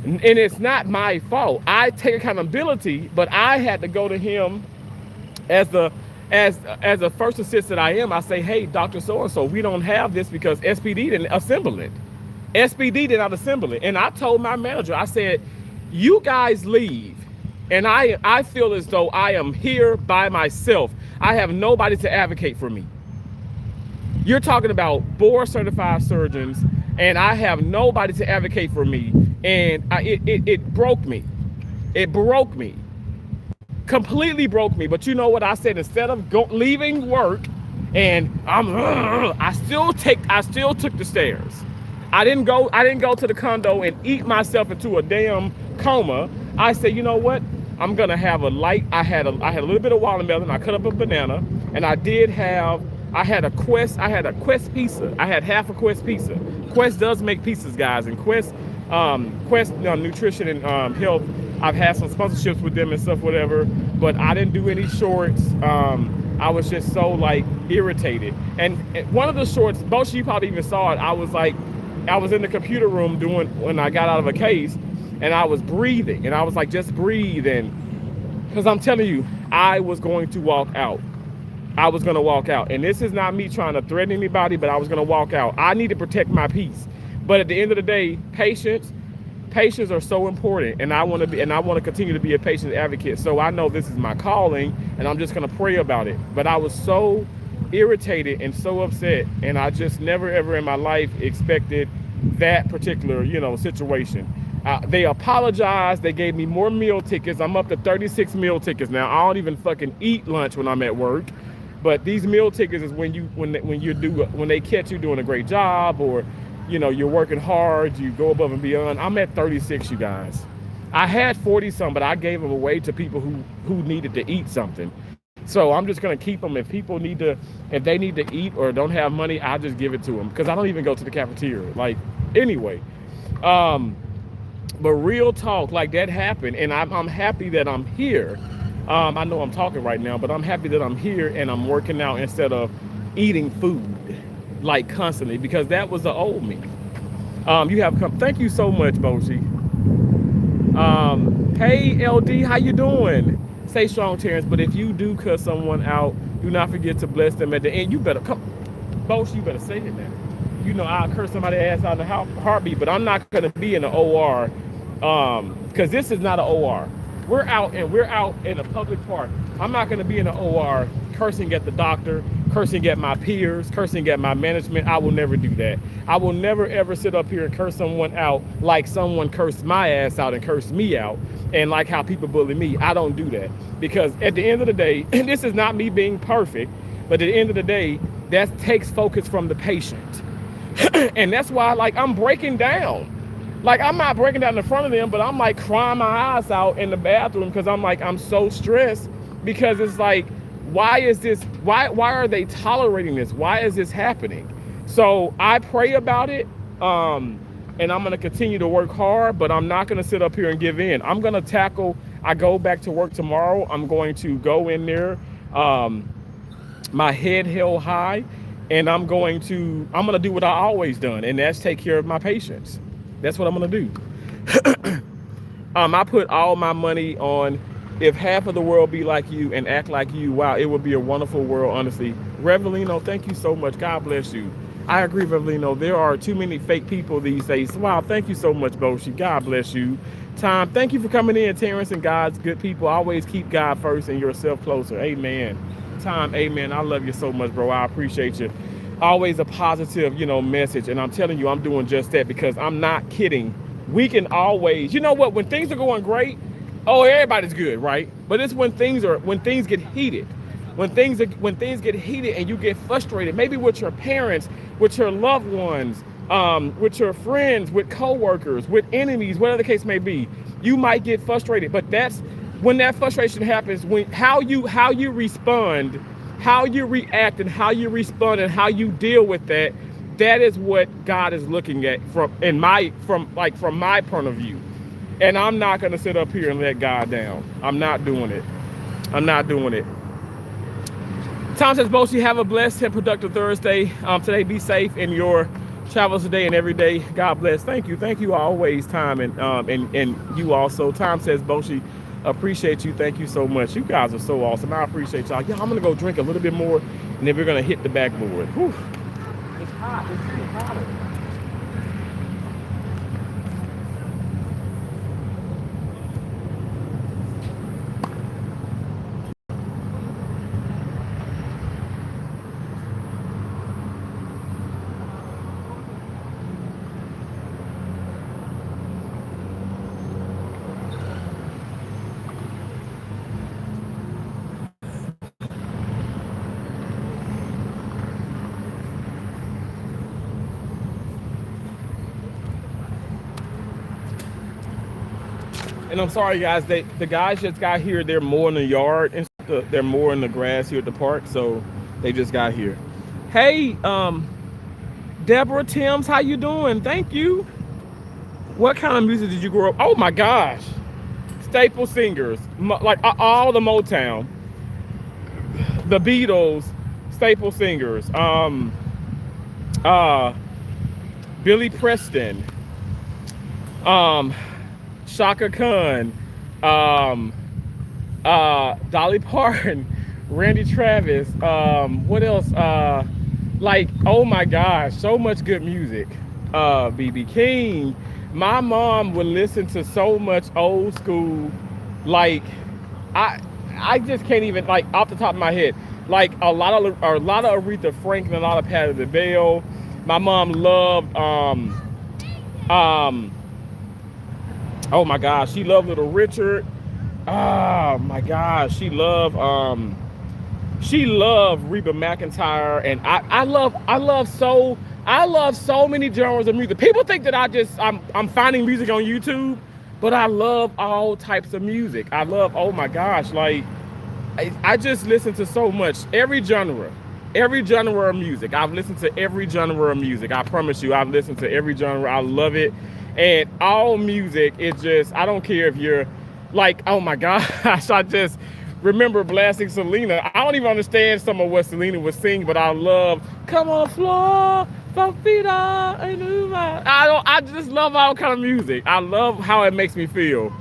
and it's not my fault. I take accountability, but I had to go to him as a first assistant I am. I say, hey, Dr. So-and-so, we don't have this because SPD didn't assemble it. SPD did not assemble it. And I told my manager, I said, you guys leave. And I feel as though I am here by myself. I have nobody to advocate for me. You're talking about board certified surgeons, and I have nobody to advocate for me. And it broke me. It broke me. Completely broke me. But you know what I said? Instead of leaving work, and I still took the stairs. I didn't go to the condo and eat myself into a damn coma. I said, you know what? I'm gonna have a light. I had a little bit of watermelon. I cut up a banana, and I had a Quest pizza. I had half a Quest pizza. Quest does make pizzas, guys, and Quest Nutrition and Health. I've had some sponsorships with them and stuff, whatever. But I didn't do any shorts. I was just so like irritated. And one of the shorts, both of you probably even saw it. I was in the computer room when I got out of a case, and I was breathing, and I was like, just breathe. And because I'm telling you, I was going to walk out. I was going to walk out. And this is not me trying to threaten anybody, but I was going to walk out. I need to protect my peace. But at the end of the day, patients are so important, and I want to continue to be a patient advocate. So I know this is my calling, and I'm just going to pray about it. But I was so irritated and so upset, and I just never ever in my life expected that particular, situation. They apologized. They gave me more meal tickets. I'm up to 36 meal tickets now. I don't even fucking eat lunch when I'm at work. But these meal tickets is when they catch you doing a great job, or you're working hard, you go above and beyond. I'm at 36, you guys. I had 40 some, but I gave them away to people who needed to eat something. So I'm just gonna keep them. If they need to eat or don't have money, I'll just give it to them, because I don't even go to the cafeteria. Like, anyway. But real talk, like, that happened, and I'm happy that I'm here. I know I'm talking right now, but I'm happy that I'm here and I'm working out instead of eating food like constantly, because that was the old me. You have come. Thank you so much, Boshi. Hey, LD, how you doing? Stay strong, Terrence. But if you do cut someone out, do not forget to bless them at the end. You better come, Boshi. You better say it now. I'll curse somebody's ass out in the heartbeat, but I'm not gonna be in the OR, because this is not an OR. We're out in a public park. I'm not going to be in an OR cursing at the doctor, cursing at my peers, cursing at my management. I will never do that. I will never ever sit up here and curse someone out like someone cursed my ass out and cursed me out, and like how people bully me. I don't do that, because at the end of the day, and this is not me being perfect, but at the end of the day, that takes focus from the patient. And that's why, like, I'm breaking down. Like, I'm not breaking down in front of them, but I'm like crying my eyes out in the bathroom, because I'm so stressed, because it's like, why are they tolerating this? Why is this happening? So I pray about it. And I'm going to continue to work hard, but I'm not going to sit up here and give in. I'm going to tackle, I go back to work tomorrow. I'm going to go in there, my head held high, and I'm going to do what I always done, and that's take care of my patients. That's what I'm going to do. I put all my money on, if half of the world be like you and act like you, wow, it would be a wonderful world, honestly. Revelino, thank you so much. God bless you. I agree, Revelino. There are too many fake people these days. Wow, thank you so much, Boshi. God bless you. Tom, thank you for coming in. Terrence and God's good people. Always keep God first and yourself closer. Amen. Tom, amen. I love you so much, bro. I appreciate you. Always a positive, message. And I'm telling you, I'm doing just that because I'm not kidding. We can always, you know what, when things are going great, oh, everybody's good, right? But it's when things get heated. When things get heated and you get frustrated, maybe with your parents, with your loved ones, with your friends, with coworkers, with enemies, whatever the case may be, you might get frustrated. But that's when that frustration happens, when how you respond, how you react, and how you respond and how you deal with that. That is what God is looking at from my point of view. And I'm not going to sit up here and let God down. I'm not doing it. I'm not doing it. Tom says, Boshi, have a blessed and productive Thursday. Today, be safe in your travels today and every day. God bless. Thank you. Thank you always, Tom, and you also. Tom says, Boshi, appreciate you. Thank you so much. You guys are so awesome. I appreciate y'all. Yeah, I'm going to go drink a little bit more, and then we're going to hit the backboard. Whew. It's hot. It's getting hotter. And I'm sorry, guys. The guys just got here. They're more in the yard and they're more in the grass here at the park. So they just got here. Hey, Deborah Timms, how you doing? Thank you. What kind of music did you grow up? Oh my gosh, staple singers like all the Motown, the Beatles, staple singers. Billy Preston. Shaka Khan, Dolly Parton, Randy Travis, what else? Like, oh my gosh, so much good music. BB King. My mom would listen to so much old school, like, I just can't even, like, off the top of my head, like a lot of Aretha Franklin, a lot of Patti LaBelle. My mom loved oh my gosh, she loved Little Richard. Oh my gosh, she loved Reba McEntire, and I love so many genres of music. People think that I'm finding music on YouTube, but I love all types of music. I love, oh my gosh, like I just listen to so much, every genre of music. I've listened to every genre of music. I promise you, I've listened to every genre. I love it. And all music, it just, I don't care if you're like, oh my gosh, I just remember blasting Selena. I don't even understand some of what Selena was singing, but I love, come on floor, Fafita, I just love all kind of music. I love how it makes me feel.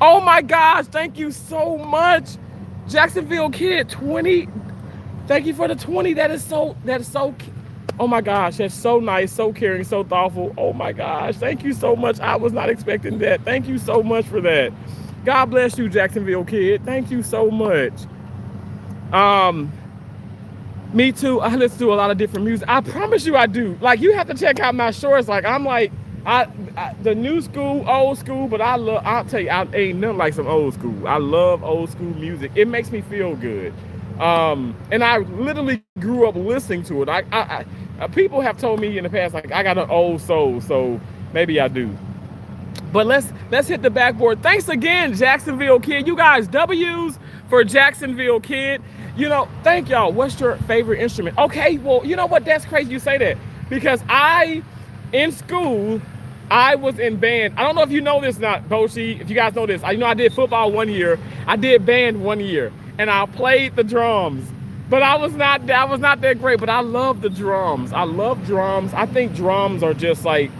Oh my gosh, thank you so much. Jacksonville Kid, 20. Thank you for the 20. That is so, oh my gosh, that's so nice, so caring, so thoughtful. Oh my gosh, thank you so much. I was not expecting that. Thank you so much for that. God bless you, Jacksonville Kid. Thank you so much. Me too. I listen to a lot of different music. I promise you I do. Like, you have to check out my shorts. Like, I'm like, the new school, old school, but I'll tell you, I ain't nothing like some old school. I love old school music. It makes me feel good. And I literally grew up listening to it. People have told me in the past, like, I got an old soul, so maybe I do. But let's hit the backboard. Thanks again, Jacksonville Kid. You guys, W's for Jacksonville Kid. Thank y'all. What's your favorite instrument? Okay, well, you know what? That's crazy you say that. because in school, I was in band. I don't know if you know this or not, Boshi. If you guys know this, I did football 1 year. I did band 1 year, and I played the drums. But I was not that great. But I love the drums. I love drums. I think drums are just like,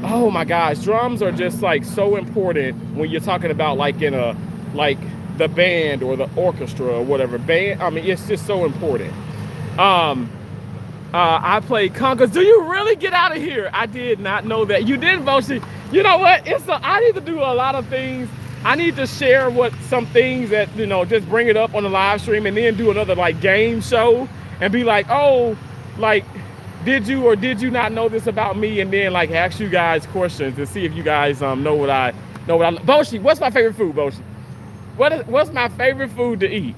oh my gosh, drums are just like so important when you're talking about like in a like the band or the orchestra or whatever band. I mean, it's just so important. I played congas. Do you really? Get out of here? I did not know that. You did, Boshi. You know what? I need to do a lot of things. I need to share some things that, just bring it up on the live stream and then do another like game show and be like, oh, like, did you or did you not know this about me? And then like ask you guys questions to see if you guys know what I Boshi, what's my favorite food, Boshi? What's my favorite food to eat?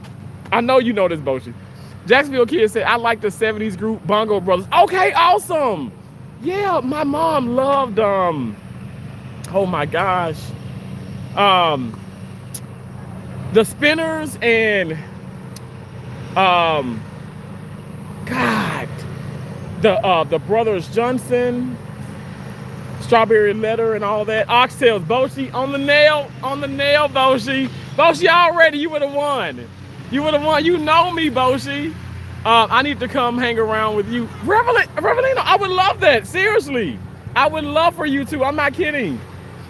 I know you know this, Boshi. Jacksonville Kid said, I like the 70s group Bongo Brothers. Okay, awesome. Yeah, my mom loved, oh my gosh. The Spinners and, God, the Brothers Johnson, Strawberry Letter and all that. Oxtails, Boshi, on the nail, Boshi. Boshi, already, you would have won. You would have won. You know me, Boshi. I need to come hang around with you. Revelino, I would love that. Seriously. I would love for you to. I'm not kidding.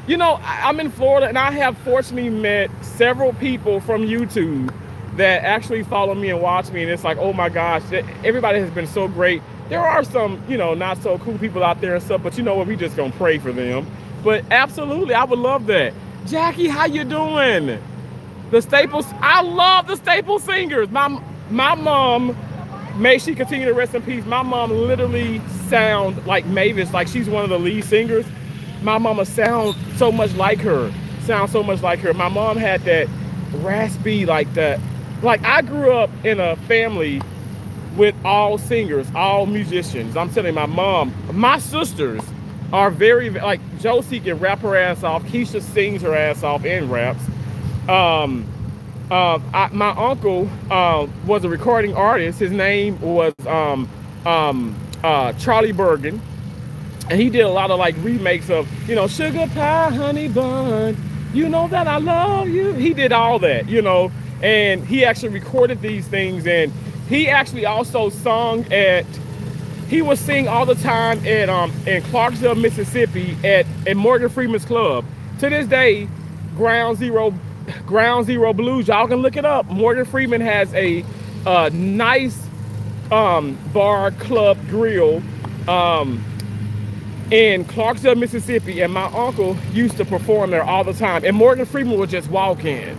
I'm in Florida, and I have fortunately met several people from YouTube that actually follow me and watch me. And it's like, oh my gosh, everybody has been so great. There are some, not so cool people out there and stuff, but you know what? We just gonna pray for them. But absolutely, I would love that. Jackie, how you doing? The Staples, I love the Staple Singers. My mom, may she continue to rest in peace. My mom literally sound like Mavis, like she's one of the lead singers. My mama sounds so much like her. My mom had that raspy, like that. Like I grew up in a family with all singers, all musicians. I'm telling you, my sisters are very, like Josie can rap her ass off. Keisha sings her ass off and raps. My uncle was a recording artist. His name was Charlie Bergen, and he did a lot of like remakes of Sugar Pie, Honey Bun, You Know That I Love You. He did all that, and he actually recorded these things, and he actually also he would sing all the time in Clarksville, Mississippi at Morgan Freeman's club. To this day, Ground Zero Blues, y'all can look it up. Morgan Freeman has a nice bar, club, grill in Clarksville, Mississippi, and my uncle used to perform there all the time. And Morgan Freeman would just walk in.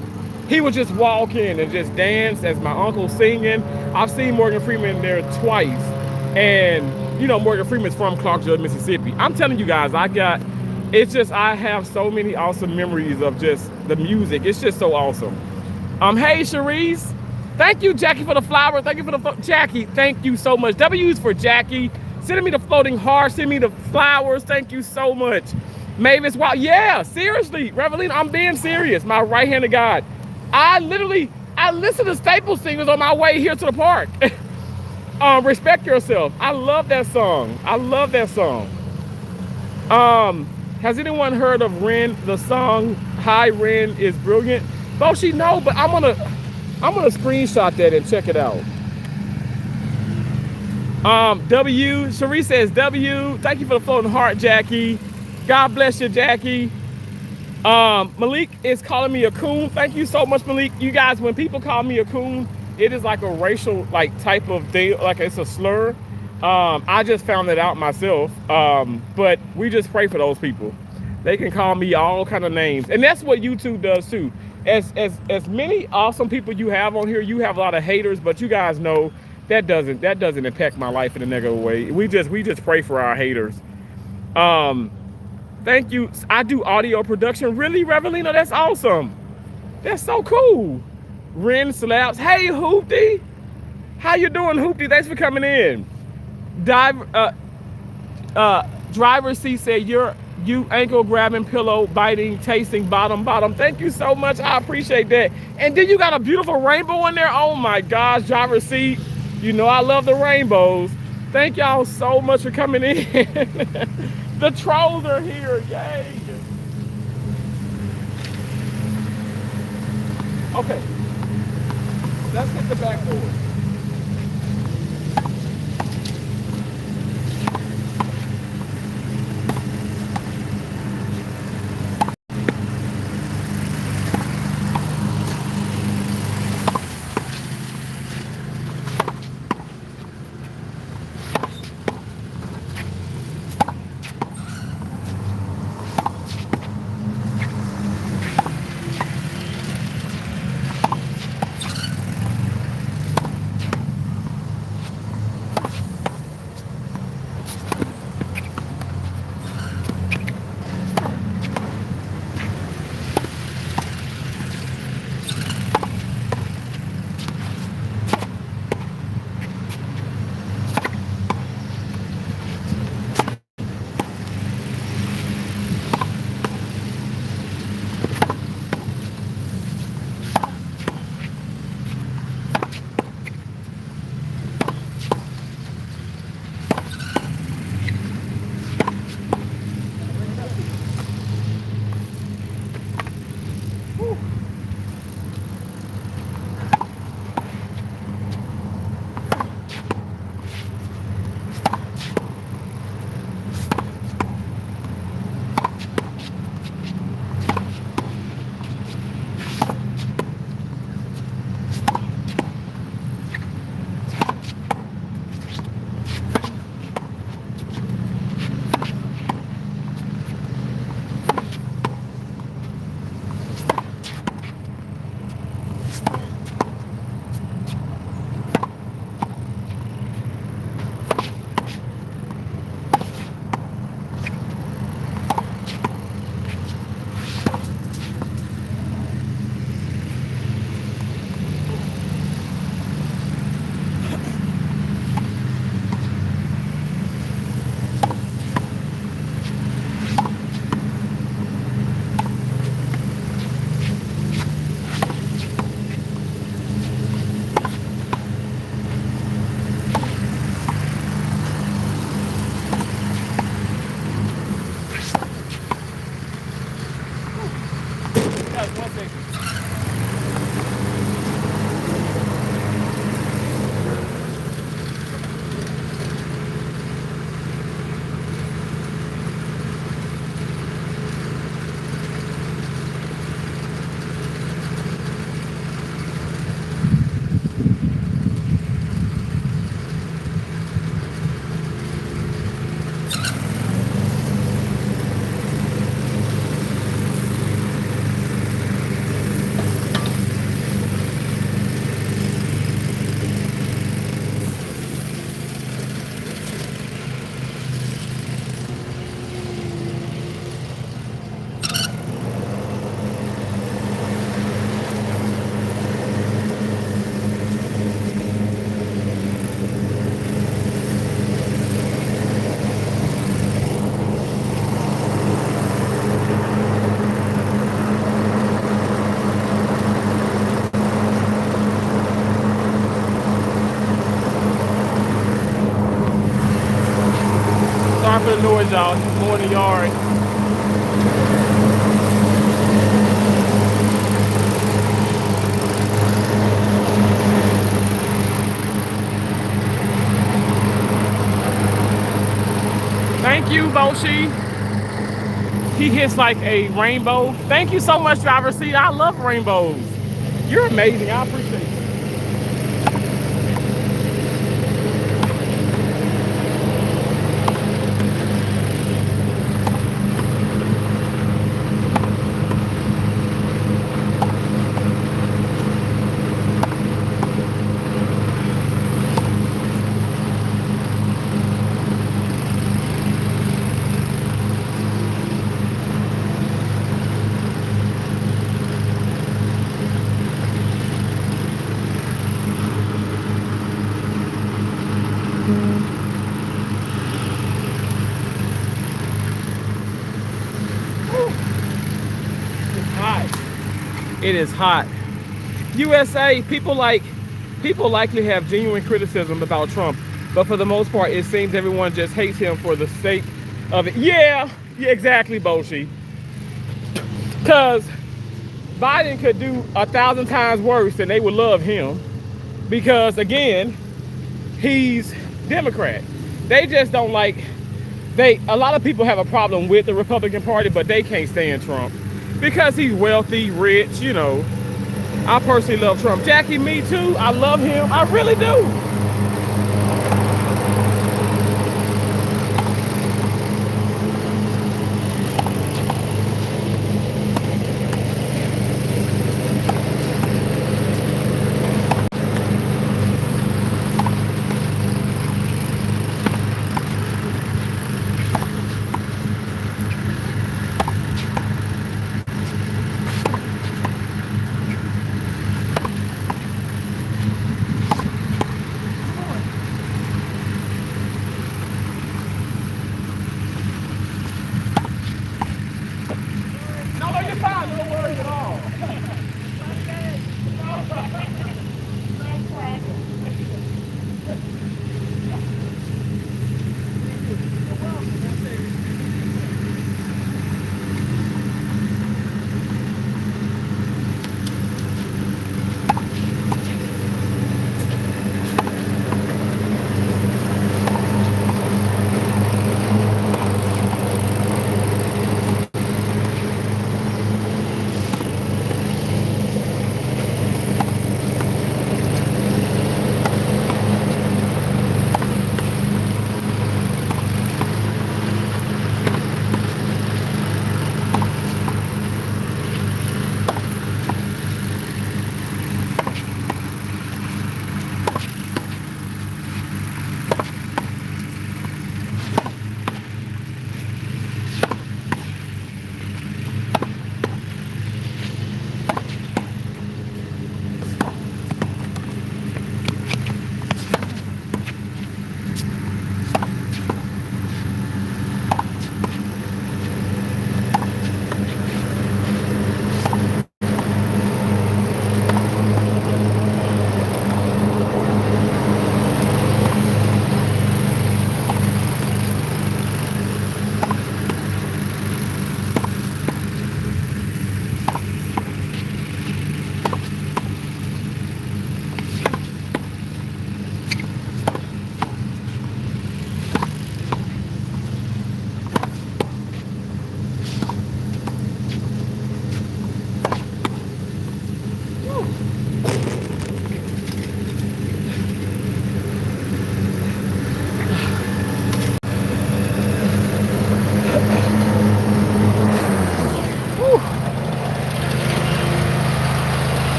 He would just walk in and just dance as my uncle's singing. I've seen Morgan Freeman there twice, and Morgan Freeman's from Clarksville, Mississippi. I'm telling you guys, I have so many awesome memories of just the music. It's just so awesome. Hey, Cherise. Thank you, Jackie, for the flower. Thank you for Jackie, thank you so much. W's for Jackie. Sending me the floating heart. Send me the flowers. Thank you so much. Mavis, wow. Yeah, seriously. Revelina, I'm being serious. My right-handed God. I listen to Staple Singers on my way here to the park. Respect Yourself. I love that song. Has anyone heard of Ren? The song Hi Ren is brilliant. Boshi, no, but I'm gonna screenshot that and check it out. Cherie says W. Thank you for the floating heart, Jackie. God bless you, Jackie. Malik is calling me a coon. Thank you so much, Malik. You guys, when people call me a coon, it is like a racial type of thing, like it's a slur. I just found that out myself. But we just pray for those people. They can call me all kind of names, and that's what YouTube does too. As many awesome people you have on here, you have a lot of haters, but you guys know that doesn't impact my life in a negative way. We just pray for our haters. Thank you. I do audio production. Really, Revelino? That's awesome. That's so cool. Ren Slaps. Hey, Hoopty. How you doing, Hoopty? Thanks for coming in. Driver C said, you ankle grabbing, pillow biting, tasting, bottom. Thank you so much. I appreciate that. And then you got a beautiful rainbow in there. Oh my gosh, Driver C. I love the rainbows. Thank y'all so much for coming in. The trolls are here. Yay. Okay, let's hit the back door. Guys, 1 second. Sorry for the noise, y'all. Just mowing the yard. Thank you, Boshi. He hits like a rainbow. Thank you so much, driver. See, I love rainbows. You're amazing. I appreciate it. It is hot. USA, people likely have genuine criticism about Trump. But for the most part, it seems everyone just hates him for the sake of it. Yeah, exactly, Boshi. Because Biden could do 1,000 times worse and they would love him. Because again, he's Democrat. They just don't like, a lot of people have a problem with the Republican Party, but they can't stand Trump. Because he's wealthy, rich, you know. I personally love Trump. Jackie, me too. I love him. I really do. No, you're fine. No worries at all.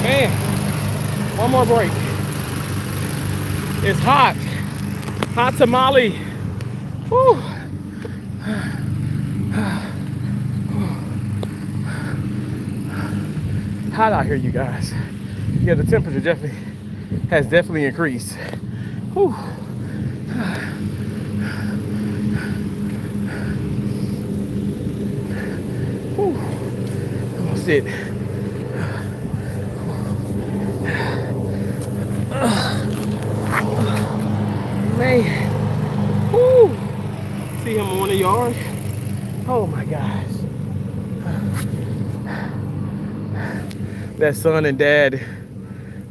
Man, one more break. It's hot. Hot tamale. Whew. Hot out here, you guys. Yeah, the temperature has definitely increased. Whew. Whew. I'm gonna sit. Man. Whew. See him on the yard. Oh my gosh. That son and dad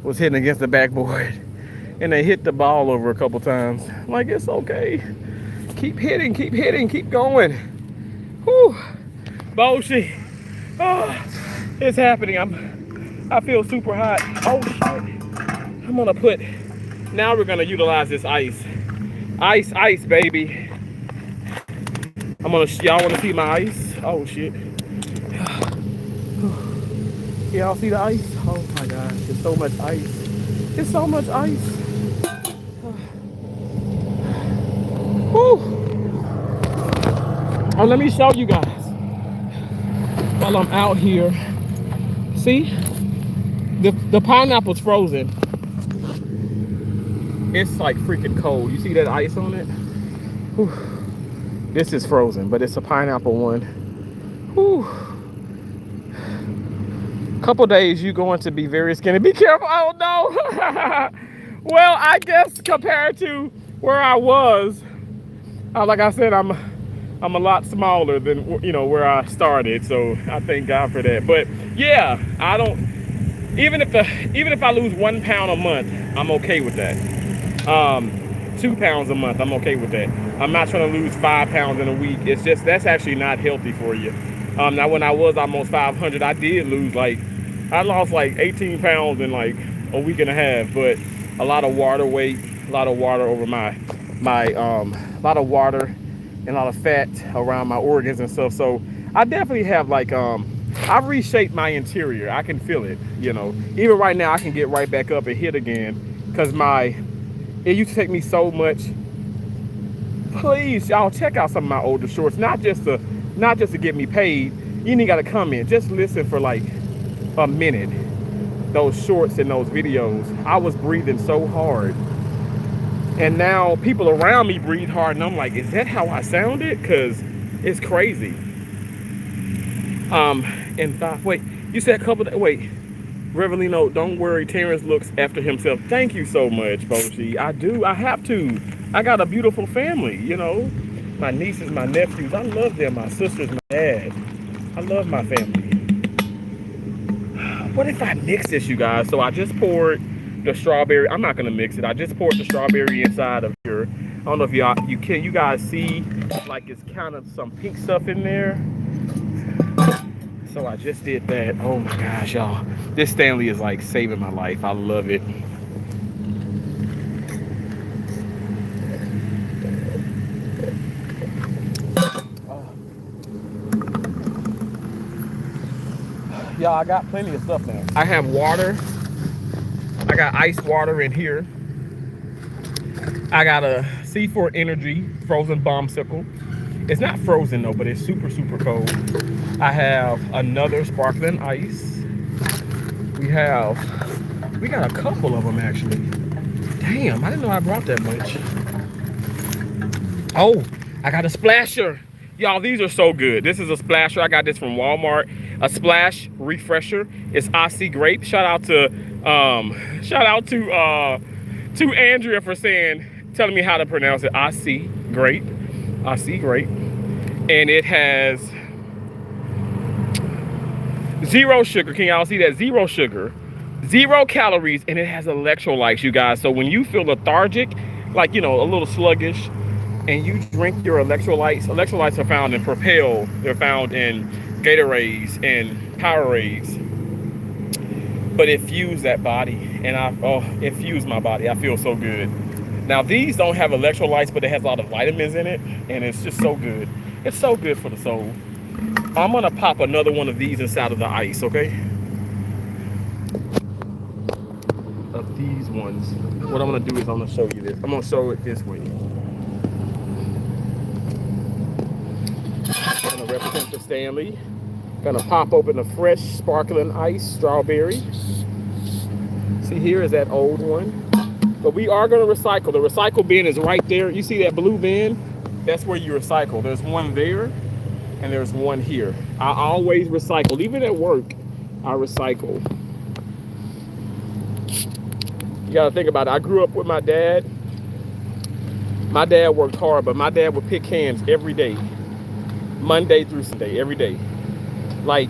was hitting against the backboard and they hit the ball over a couple times. I'm like, it's okay. Keep hitting, keep going. Whew. Boshi. Oh, it's happening. I feel super hot. Oh shit. Now we're gonna utilize this ice. Ice, baby. Y'all wanna see my ice? Oh shit. Y'all see the ice? Oh my gosh, there's so much ice. There's so much ice. Whew. Oh, let me show you guys while I'm out here. See? The pineapple's frozen. It's like freaking cold. You see that ice on it? Whew. This is frozen, but it's a pineapple one. Whew. Couple days you're going to be very skinny. Be careful. Oh no. Well, I guess compared to where I was, like I said, I'm a lot smaller than where I started. So I thank God for that. But yeah, I don't. Even if I lose 1 pound a month, I'm okay with that. 2 pounds a month, I'm okay with that. I'm not trying to lose 5 pounds in a week. It's just that's actually not healthy for you. Now when I was almost 500, I lost like 18 pounds in like a week and a half, but a lot of water weight, a lot of water over a lot of water and a lot of fat around my organs and stuff. So I definitely have like I've reshaped my interior. I can feel it, Even right now, I can get right back up and hit again because it used to take me so much. Please, y'all check out some of my older shorts. Not just to get me paid. You ain't got to comment. Just listen for like a minute. Those shorts and those videos. I was breathing so hard, and now people around me breathe hard, and I'm like, is that how I sounded? Cause it's crazy. Wait, you said a couple of, wait, Revelino, don't worry, Terrence looks after himself. Thank you so much, Boshi. I have to. I got a beautiful family, My nieces, my nephews, I love them. My sisters, my dad. I love my family. What if I mix this, you guys? So I just poured the strawberry. I'm not gonna mix it. I just poured the strawberry inside of here. I don't know if you guys see, like it's kind of some pink stuff in there. So I just did that. Oh my gosh, y'all. This Stanley is like saving my life. I love it. Y'all, I got plenty of stuff now. I have water. I got ice water in here. I got a C4 Energy frozen bombsicle. It's not frozen though, but it's super, super cold. I have another sparkling ice. We got a couple of them actually. Damn, I didn't know I brought that much. Oh, I got a splasher. Y'all, these are so good. This is a splasher. I got this from Walmart. A splash refresher. It's Aussie Grape. Shout out to Andrea for telling me how to pronounce it. Aussie Grape. Aussie Grape. And it has 0 sugar. Can y'all see that? 0 sugar, 0 calories, and it has electrolytes, you guys. So when you feel lethargic, like, a little sluggish, and you drink your electrolytes are found in Propel. They're found in Gatorades and Powerades. But it fused that body, and it fused my body. I feel so good. Now these don't have electrolytes, but it has a lot of vitamins in it, and it's just so good. It's so good for the soul. I'm gonna pop another one of these inside of the ice, okay? Of these ones. What I'm gonna do is I'm gonna show you this. I'm gonna show it this way. I'm gonna represent the Stanley. Gonna pop open a fresh sparkling ice strawberry. See, here is that old one. But we are gonna recycle. The recycle bin is right there. You see that blue bin? That's where you recycle. There's one there and there's one here. I always recycle. Even at work, I recycle. You gotta think about it. I grew up with my dad. My dad worked hard, but my dad would pick cans every day. Monday through Sunday, every day. Like,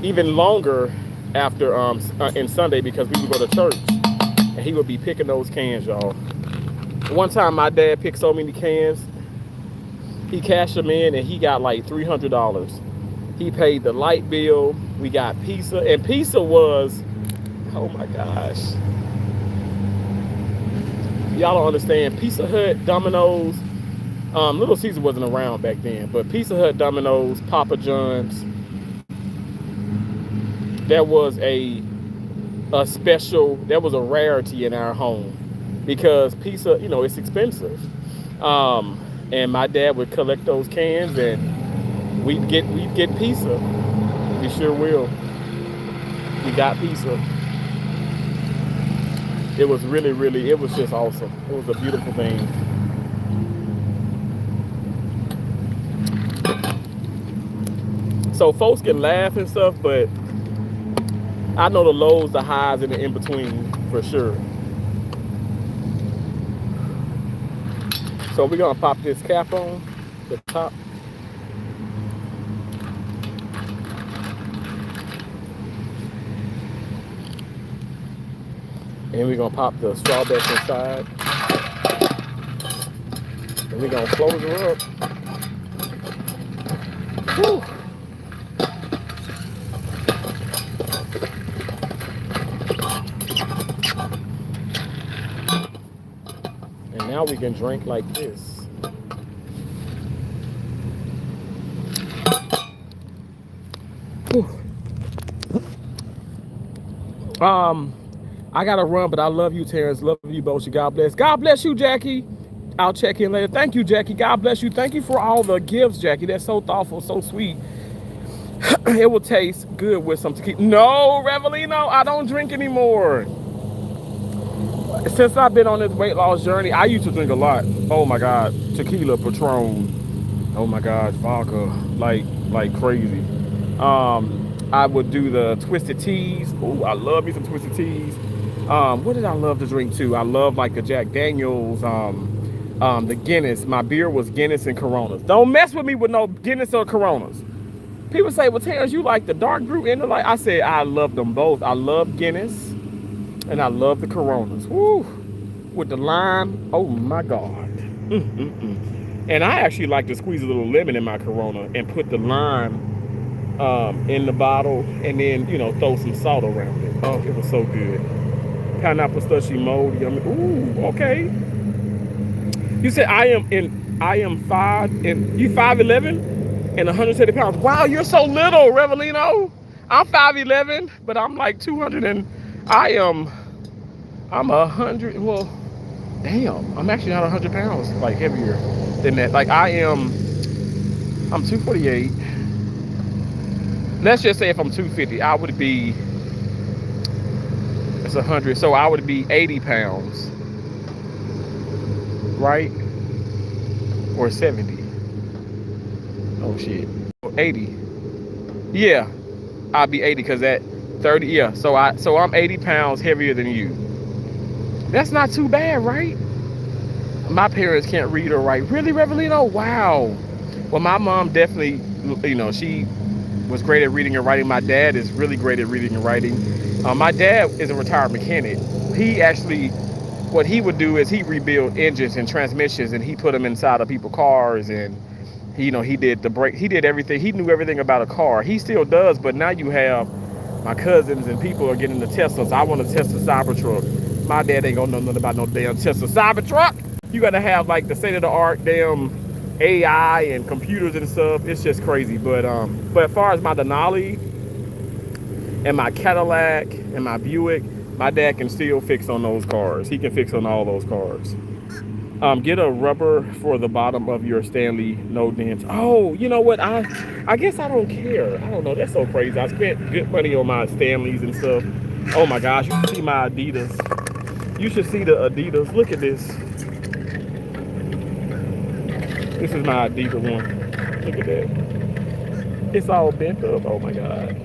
even longer after in Sunday, because we would go to church. And he would be picking those cans, y'all. One time my dad picked so many cans, he cashed them in and he got like $300. He paid the light bill. We got pizza, and pizza was, oh my gosh. Y'all don't understand. Pizza Hut, Domino's, Little Caesar wasn't around back then, but Pizza Hut, Domino's, Papa John's, there was a rarity in our home because pizza, it's expensive. And my dad would collect those cans and we'd get pizza. We sure will. We got pizza. It was really, it was just awesome. It was a beautiful thing. So folks can laugh and stuff, but I know the lows, the highs, and the in-between for sure. So we're gonna pop this cap on the top. And we're gonna pop the straw back inside. And we're gonna close her up. Whew. And now we can drink like this. Whew. I gotta run, but I love you, Terrence. Love you, Boshi. God bless. God bless you, Jackie. I'll check in later. Thank you, Jackie. God bless you. Thank you for all the gifts, Jackie. That's so thoughtful, so sweet. It will taste good with some tequila. No, Revelino, I don't drink anymore. Since I've been on this weight loss journey, I used to drink a lot. Oh my God, tequila, Patron. Oh my God, vodka, like crazy. I would do the twisted teas. Oh, I love me some twisted teas. What did I love to drink too? I love like the Jack Daniels, the Guinness. My beer was Guinness and Coronas. Don't mess with me with no Guinness or Coronas. People say, well, Terrence, you like the dark brew and the light. I say, I love them both. I love Guinness and I love the Coronas. Woo! With the lime, oh my God. And I actually like to squeeze a little lemon in my Corona and put the lime in the bottle and then, you know, throw some salt around it. Oh, it was so good. Pineapple slushy mold, yummy. Ooh, okay. You said I am 5'11" and 170 pounds. Wow, you're so little, Revelino. I'm 5'11", but I'm like 200 and I'm 100. Well, damn, I'm actually not 100 pounds like heavier than that. Like I'm 248. Let's just say if I'm 250, I would be, it's 100, so I would be 80 pounds, right? Or 70. Oh shit. 80. Yeah, I'd be 80 because that 30, yeah. So I'm 80 pounds heavier than you. That's not too bad, right? My parents can't read or write. Really, Revelino? Wow. Well, my mom definitely, you know, she was great at reading and writing. My dad is really great at reading and writing. My dad is a retired mechanic. He actually, what he would do is he rebuild engines and transmissions and he put them inside of people's cars, and he, you know, he did the brake, he did everything. He knew everything about a car. He still does, but now you have my cousins and people are getting the Teslas. I want a Tesla Cybertruck. My dad ain't gonna know nothing about no damn Tesla Cybertruck. You gotta have like the state of the art damn AI and computers and stuff. It's just crazy. But as far as my Denali and my Cadillac and my Buick, my dad can still fix on those cars. He can fix on all those cars. Get a rubber for the bottom of your Stanley no dents. Oh, you know what? I guess I don't care. I don't know. That's so crazy. I spent good money on my Stanleys and stuff. Oh my gosh, you should see my Adidas. You should see the Adidas. Look at this. This is my Adidas one. Look at that. It's all bent up. Oh my God.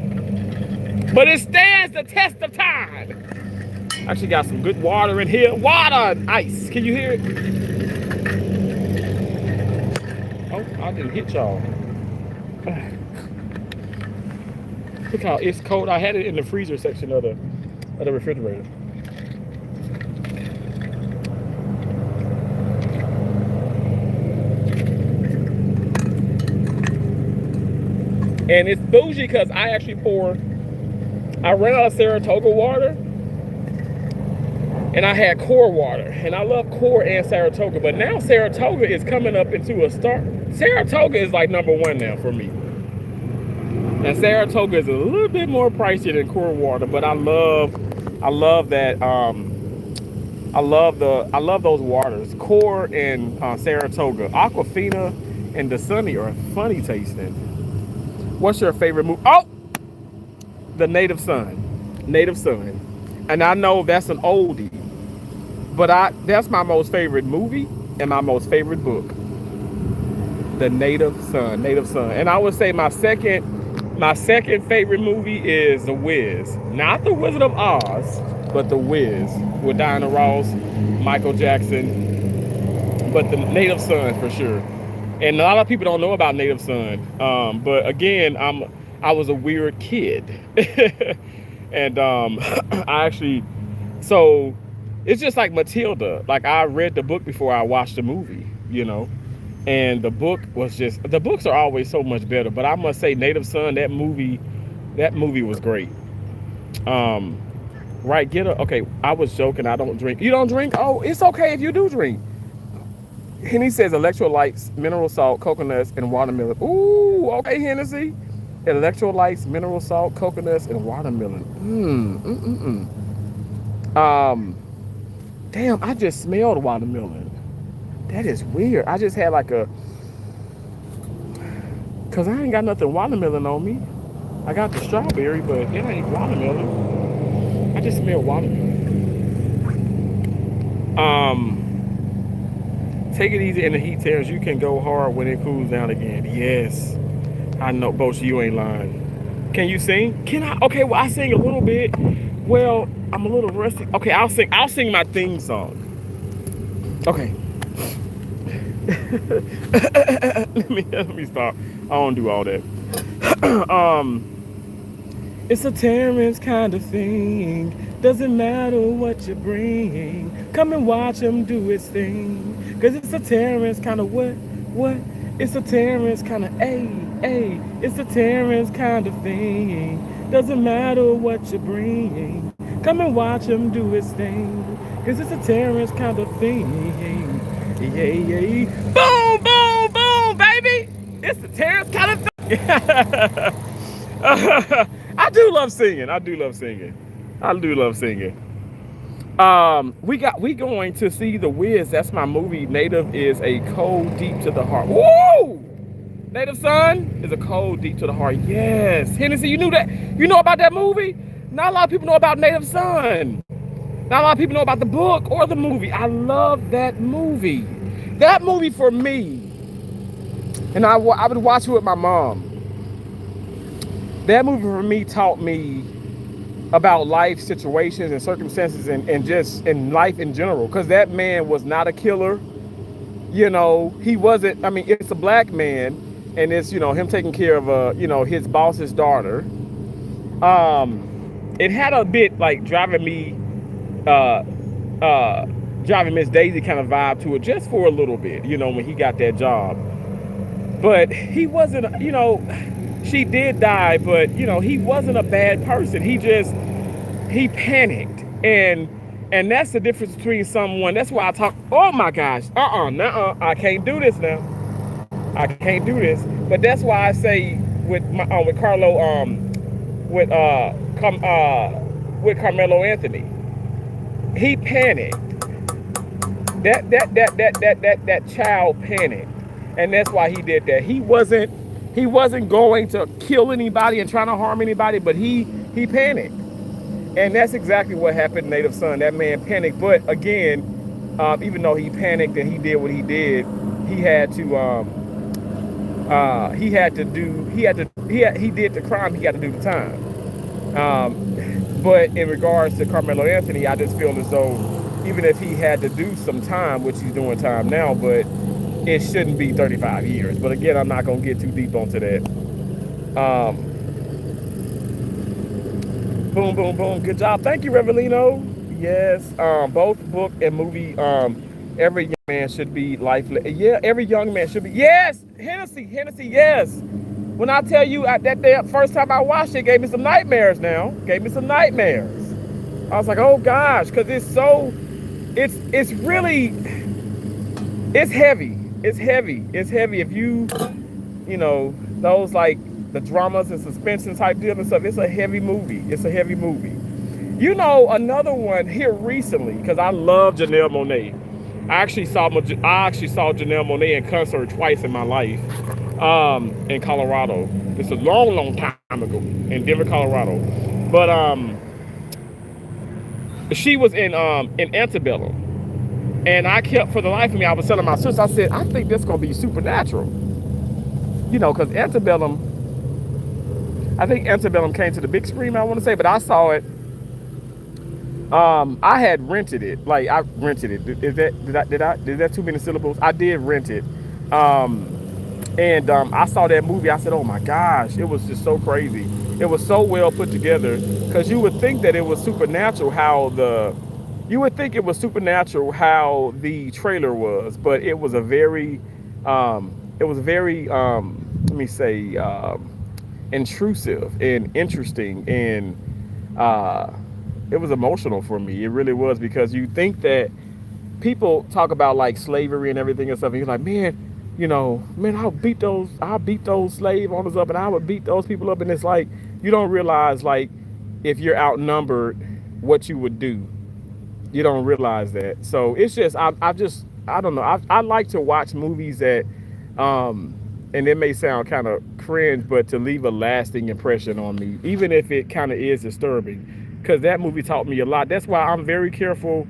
But it stands the test of time. Actually got some good water in here. Water and ice. Can you hear it? Oh, I didn't hit y'all. Look how it's cold. I had it in the freezer section of the refrigerator. And it's bougie because I actually I ran out of Saratoga water and I had Core water, and I love Core and Saratoga, but now Saratoga is coming up into a start. Saratoga is like #1 now for me. And Saratoga is a little bit more pricey than Core water, but I love that. I love those waters, Core and Saratoga. Aquafina and Dasani are funny tasting. What's your favorite movie? Oh, The Native Son. Native Son. And I know that's an oldie, but that's my most favorite movie and my most favorite book. The Native Son. Native Son. And I would say my second favorite movie is The Wiz. Not The Wizard of Oz, but The Wiz with Diana Ross, Michael Jackson, but the Native Son for sure. And a lot of people don't know about Native Son. But again, I was a weird kid, and I actually so it's just like Matilda. Like I read the book before I watched the movie, and the book was just the books are always so much better. But I must say, Native Son, that movie was great. Um, right? Okay. I was joking. I don't drink. You don't drink? Oh, it's okay if you do drink. Henny says electrolytes, mineral salt, coconuts, and watermelon. Ooh, okay, Hennessy. Electrolytes, mineral salt, coconuts, and watermelon. Um, damn, I just smelled watermelon. That is weird. I just had like cause I ain't got nothing watermelon on me. I got the strawberry, but it ain't watermelon. I just smelled watermelon. Take it easy in the heat tears. You can go hard when it cools down again. Yes. I know, Boach, you ain't lying. Can you sing? Can I? Okay, well, I sing a little bit. Well, I'm a little rusty. Okay, I'll sing my theme song. Okay. let me stop. I don't do all that. It's a Terrence kind of thing. Doesn't matter what you bring. Come and watch him do his thing. Cause it's a Terrence kind of what? It's a Terrence kind of a. It's a Terrence kind of thing. Doesn't matter what you bring. Come and watch him do his thing. Cause it's a Terrence kind of thing. Yeah. Boom, boom, boom, baby. It's the Terrence kind of thing. I do love singing. We going to see The Wiz. That's my movie. Native is a cold deep to the heart. Woo! Native Son is a cold deep to the heart. Yes. Hennessy, you knew that? You know about that movie? Not a lot of people know about Native Son. Not a lot of people know about the book or the movie. I love that movie. That movie for me, and I would watch it with my mom. That movie for me taught me about life situations and circumstances and just in life in general. Because that man was not a killer. He wasn't. I mean, it's a black man, and it's him taking care of his boss's daughter. It had a bit like driving Miss Daisy kind of vibe to it just for a little bit. When he got that job, but he wasn't. She did die, but he wasn't a bad person. He panicked, and that's the difference between someone. That's why I talk. Oh my gosh, I can't do this now. I can't do this. But that's why I say with Carlo, with Carmelo Anthony, he panicked. That child panicked, and that's why he did that. He wasn't going to kill anybody and trying to harm anybody, but he panicked. And that's exactly what happened to Native Son. That man panicked. But again, even though he panicked and he did what he did, he did the crime, he got to do the time. But in regards to Carmelo Anthony, I just feel as though even if he had to do some time, which he's doing time now, but it shouldn't be 35 years. But again, I'm not going to get too deep onto that. Boom, boom, boom. Good job. Thank you, Revelino. Yes. Both book and movie. Every young man should be lifeless. Yeah, every young man should be. Yes. Hennessy, yes. When I tell you that day, first time I watched it, gave me some nightmares now. Gave me some nightmares. I was like, oh gosh, because it's really, it's heavy. It's heavy. If you those like the dramas and suspension type deal and stuff, it's a heavy movie. Another one here recently, because I love Janelle Monáe. I actually saw Janelle Monáe in concert twice in my life, in Colorado. It's a long time ago in Denver, Colorado. But she was in Antebellum. And I kept, for the life of me, I was telling my sister, I said, I think this is going to be supernatural. Because I think Antebellum came to the big screen, I want to say, but I saw it I had rented it. Like I rented it. Did that too many syllables? I did rent it. Um, and I saw that movie. I said, "Oh my gosh, it was just so crazy. It was so well put together." Because you would think that it was supernatural how you would think it was supernatural how the trailer was, but it was very, let me say, intrusive and interesting, and uh, it was emotional for me. It really was because you think that people talk about like slavery and everything and stuff, and you're like, man, man, I'll beat those slave owners up, and I would beat those people up, and it's like you don't realize like if you're outnumbered, what you would do. You don't realize that. So it's just I don't know. I like to watch movies that, and it may sound kind of cringe, but to leave a lasting impression on me, even if it kind of is disturbing, because that movie taught me a lot. That's why I'm very careful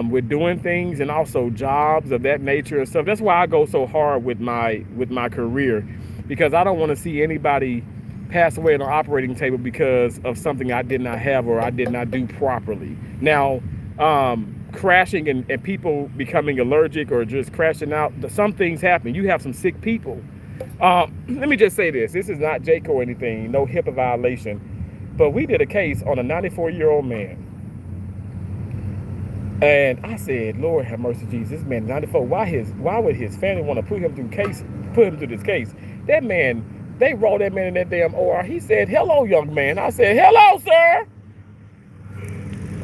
with doing things and also jobs of that nature and stuff. That's why I go so hard with my career, because I don't want to see anybody pass away on an operating table because of something I did not have or I did not do properly. Now, crashing and people becoming allergic or just crashing out, some things happen. You have some sick people. Let me just say this. This is not JACO or anything, no HIPAA violation. But we did a case on a 94-year-old man. And I said, Lord have mercy, Jesus, this man is 94. Why would his family want to put him through this case? That man, they rolled that man in that damn OR. He said, hello, young man. I said, hello, sir.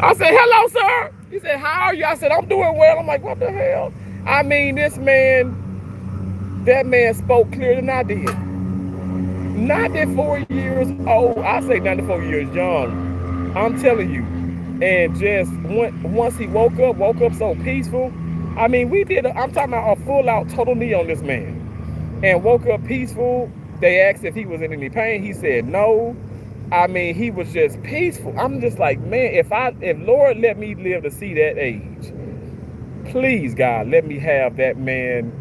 I said, hello, sir. He said, how are you? I said, I'm doing well. I'm like, what the hell? I mean, that man spoke clearer than I did. 94 years old. I say 94 years young. I'm telling you. And just once he woke up so peaceful. I mean, I'm talking about a full out total knee on this man. And woke up peaceful. They asked if he was in any pain. He said no. I mean, he was just peaceful. I'm just like, man, if Lord let me live to see that age, please, God, let me have that man.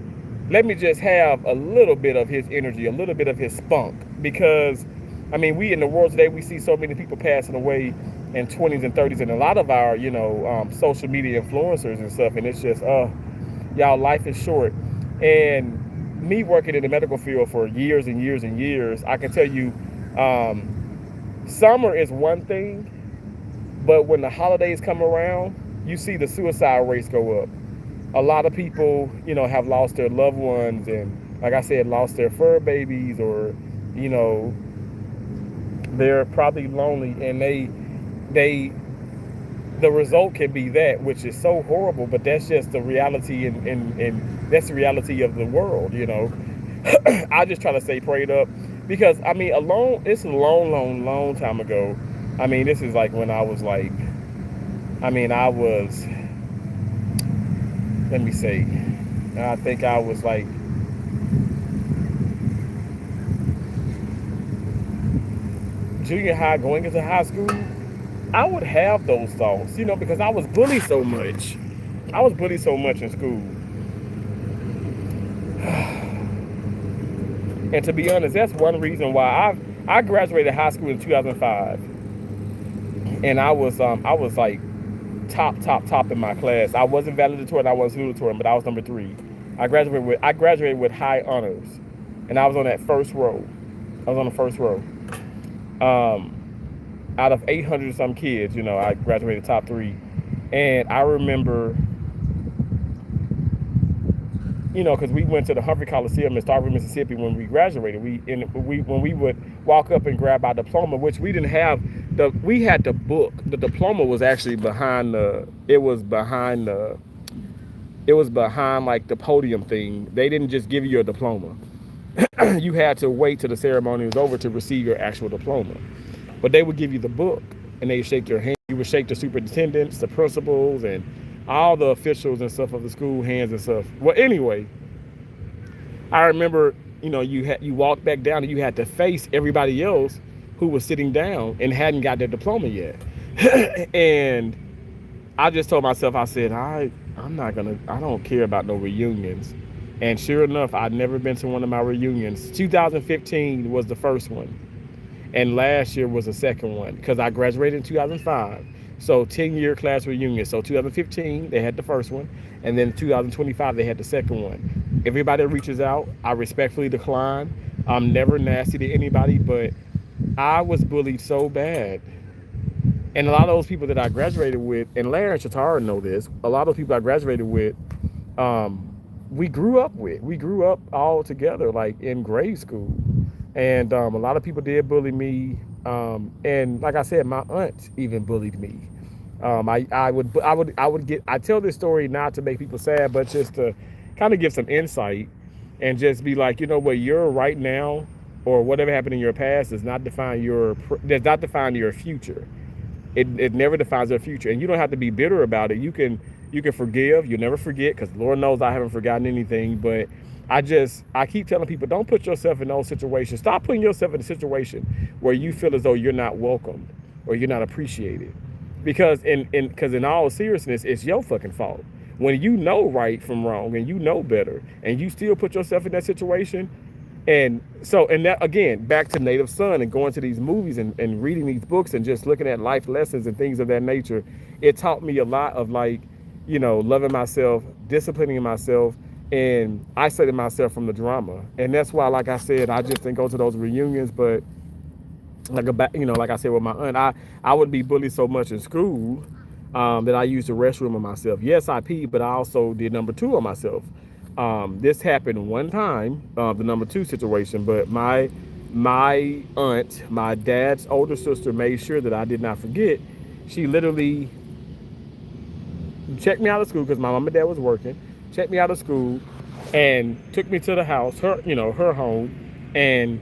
Let me just have a little bit of his energy, a little bit of his spunk. Because, I mean, we in the world today, we see so many people passing away in 20s and 30s, and a lot of our, social media influencers and stuff. And it's just, y'all, life is short. And me working in the medical field for years and years and years, I can tell you, summer is one thing, but when the holidays come around, you see the suicide rates go up. A lot of people, have lost their loved ones and, like I said, lost their fur babies, or, they're probably lonely, and the result can be that, which is so horrible, but that's just the reality, and that's the reality of the world, I just try to stay prayed up, because, I mean, it's a long time ago. I mean, this is like when I was like, let me say, I think I was like, junior high going into high school. I would have those thoughts, because I was bullied so much. I was bullied so much in school. And to be honest, that's one reason why I graduated high school in 2005. And I was like top in my class. I wasn't valedictorian, I wasn't salutatorian, but I was number 3. I graduated with high honors. And I was on that first row. I was on the first row. Out of 800 some kids, I graduated top 3. And I remember, because we went to the Humphrey Coliseum in Starkville, Mississippi when we graduated. When we would walk up and grab our diploma, which we didn't have, we had the book. The diploma was actually behind like the podium thing. They didn't just give you a diploma. You had to wait till the ceremony was over to receive your actual diploma. But they would give you the book, and they shake your hand. You would shake the superintendents, the principals, and all the officials and stuff of the school hands and stuff. Well, anyway, I remember, you walked back down and you had to face everybody else who was sitting down and hadn't got their diploma yet. And I just told myself, I said, I don't care about no reunions. And sure enough, I'd never been to one of my reunions. 2015 was the first one. And last year was the second one, because I graduated in 2005. So 10-year class reunion. So 2015 they had the first one, and then 2025 they had the second one. Everybody reaches out, I respectfully decline. I'm never nasty to anybody, but I was bullied so bad. And a lot of those people that I graduated with, and Larry and Shatara know this, a lot of people I graduated with, um, we grew up with. We grew up all together, like in grade school. And a lot of people did bully me. And like I said, my aunt even bullied me. I tell this story not to make people sad, but just to kind of give some insight and just be like, you know what, you're right now or whatever happened in your past does not define your future. It never defines your future, and you don't have to be bitter about it. You can forgive. You'll never forget, because Lord knows I haven't forgotten anything. But I keep telling people, don't put yourself in those situations. Stop putting yourself in a situation where you feel as though you're not welcomed or you're not appreciated, because in all seriousness, it's your fucking fault. When you know right from wrong and you know better, and you still put yourself in that situation. And so, and that again, back to Native Son and going to these movies and reading these books and just looking at life lessons and things of that nature, it taught me a lot of, like, loving myself, disciplining myself, and isolating myself from the drama. And that's why, like I said, I just didn't go to those reunions. But like I said with my aunt, I would be bullied so much in school, that I used the restroom on myself. Yes, I peed, but I also did number two on myself. This happened one time, the number two situation, but my aunt, my dad's older sister, made sure that I did not forget. She literally checked me out of school because my mom and dad was working. Checked me out of school and took me to the house, her home, and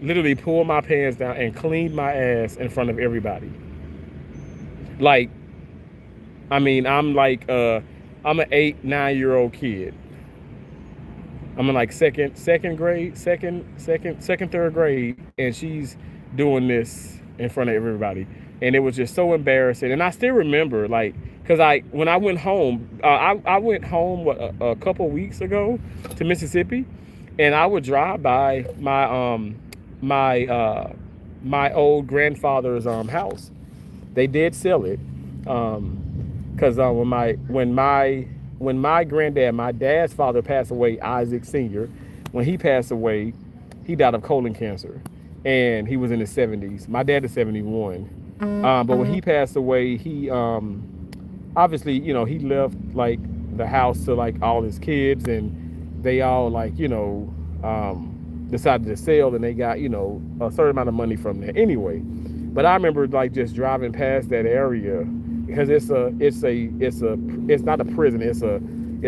literally pulled my pants down and cleaned my ass in front of everybody. Like, I mean, I'm an 8, 9-year-old kid. I'm in like third grade, and she's doing this in front of everybody, and it was just so embarrassing. And I still remember, like, because when I went home, I went home a couple weeks ago to Mississippi, and I would drive by my old grandfather's house. They did sell it, because when my granddad, my dad's father, passed away, Isaac Sr., when he passed away, he died of colon cancer, and he was in his 70s. My dad is 71. But when he passed away, he obviously, he left like the house to like all his kids, and they all like, decided to sell, and they got, a certain amount of money from that anyway. But I remember like just driving past that area, because it's not a prison, it's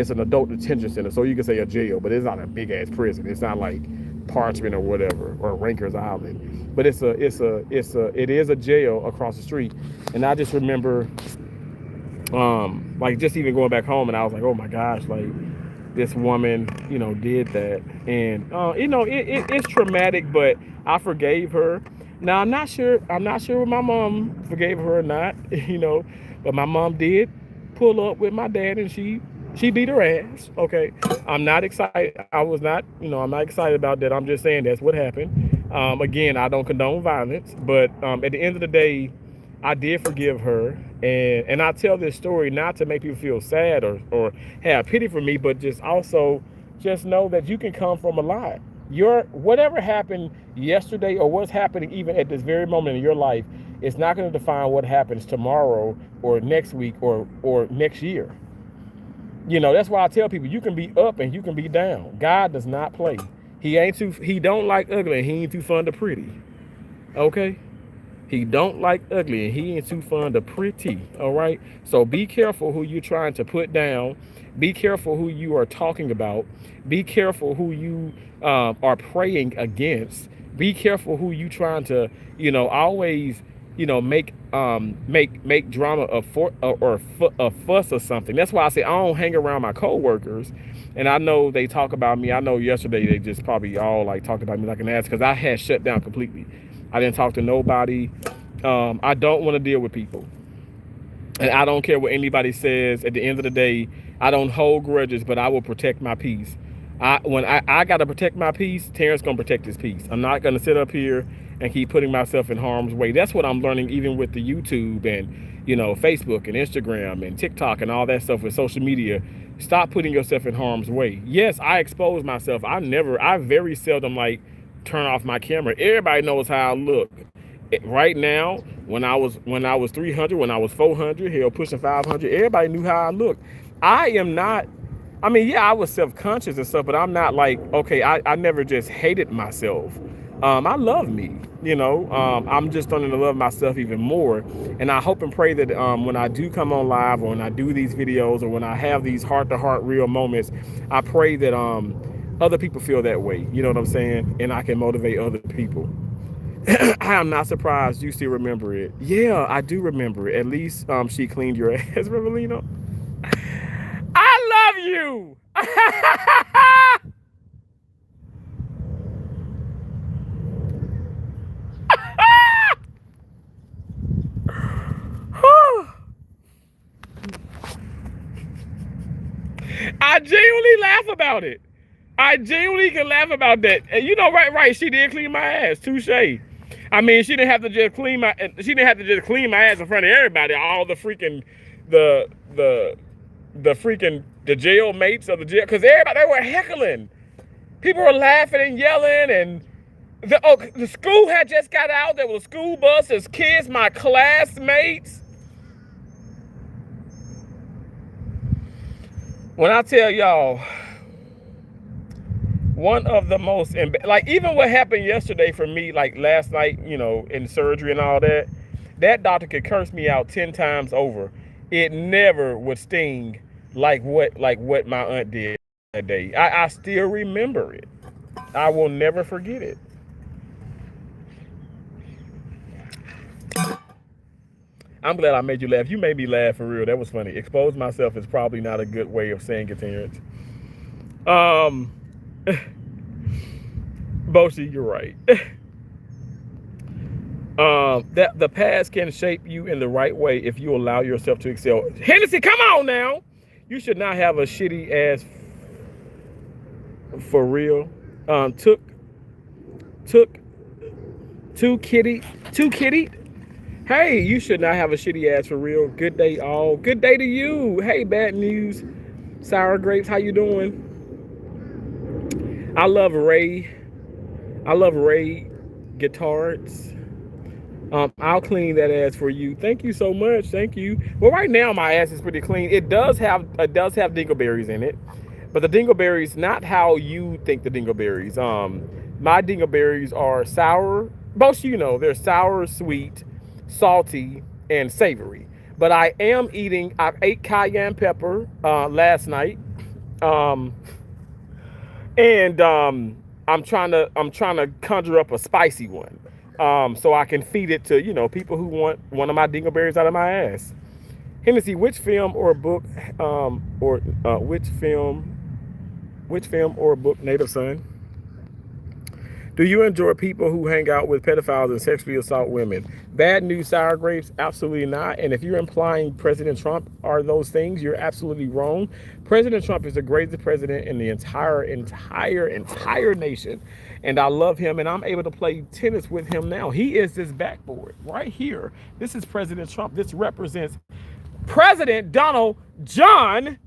an adult detention center. So you can say a jail, but it's not a big ass prison. It's not like Parchment or whatever, or Rikers Island. But it is a jail across the street. And I just remember like just even going back home, and I was like, oh my gosh, like this woman, did that. And it's traumatic, but I forgave her. Now I'm not sure if my mom forgave her or not, but my mom did pull up with my dad, and she beat her ass. Okay. I'm not excited. I'm not excited about that. I'm just saying that's what happened. Again, I don't condone violence, but at the end of the day, I did forgive her. And I tell this story not to make people feel sad or have pity for me, but just also just know that you can come from a lot. Whatever happened yesterday or what's happening even at this very moment in your life is not going to define what happens tomorrow or next week or next year. That's why I tell people, you can be up and you can be down. God does not play. He don't like ugly, and he ain't too fun to pretty. Okay? He don't like ugly, and he ain't too fun to pretty. All right? So be careful who you're trying to put down. Be careful who you are talking about. Be careful who you are praying against. Be careful who you trying to, always, make drama or a fuss or something. That's why I say I don't hang around my coworkers. And I know they talk about me. I know yesterday they just probably all like talked about me like an ass, because I had shut down completely. I didn't talk to nobody. I don't want to deal with people. And I don't care what anybody says. At the end of the day, I don't hold grudges, but I will protect my peace. When I got to protect my peace, Terrence going to protect his peace. I'm not going to sit up here and keep putting myself in harm's way. That's what I'm learning, even with the YouTube Facebook and Instagram and TikTok and all that stuff with social media. Stop putting yourself in harm's way. Yes, I expose myself. I very seldom like turn off my camera. Everybody knows how I look. Right now, when I was 300, when I was 400, hell, pushing 500, everybody knew how I looked. I am not. I mean, yeah, I was self-conscious and stuff, but I'm not like, okay, I never just hated myself. I love me, I'm just starting to love myself even more. And I hope and pray that when I do come on live, or when I do these videos, or when I have these heart-to-heart real moments, I pray that other people feel that way. You know what I'm saying? And I can motivate other people. I am not surprised you still remember it. Yeah, I do remember it. At least she cleaned your ass, Revelino. I love you. I genuinely laugh about it. I genuinely can laugh about that. And right. She did clean my ass. Touche. I mean, she didn't have to just clean my ass in front of everybody. All the freaking the freaking the jail mates of the jail, because everybody, they were heckling. People were laughing and yelling, and the school had just got out. There was school buses, kids, my classmates. When I tell y'all, one of the most, like, even what happened yesterday for me, like last night, in surgery and all that, that doctor could curse me out 10 times over. It never would sting like what my aunt did that day. I still remember it. I will never forget it. I'm glad I made you laugh. You made me laugh for real. That was funny. Expose myself is probably not a good way of saying it, Terrence. Boshi, you're right. That the past can shape you in the right way if you allow yourself to excel. Hennessy, come on now. You should not have a shitty ass for real. Took two kitty. Hey, you should not have a shitty ass for real. Good day all. Good day to you. Hey, bad news. Sour grapes, how you doing? I love Ray guitars. I'll clean that ass for you. Thank you so much. Thank you. Well, right now my ass is pretty clean. It does have dingleberries in it, but the dingleberries, not how you think the dingleberries. My dingleberries are sour. Both they're sour, sweet, salty, and savory. But I ate cayenne pepper last night. And I'm trying to conjure up a spicy one, so I can feed it to people who want one of my dingleberries out of my ass. Hennessy, which film or book, which film or book, Native Son? Do you enjoy people who hang out with pedophiles and sexually assault women? Bad news, sour grapes, absolutely not. And if you're implying President Trump are those things, you're absolutely wrong. President Trump is the greatest president in the entire nation. And I love him, and I'm able to play tennis with him now. He is this backboard right here. This is President Trump. This represents President Donald John.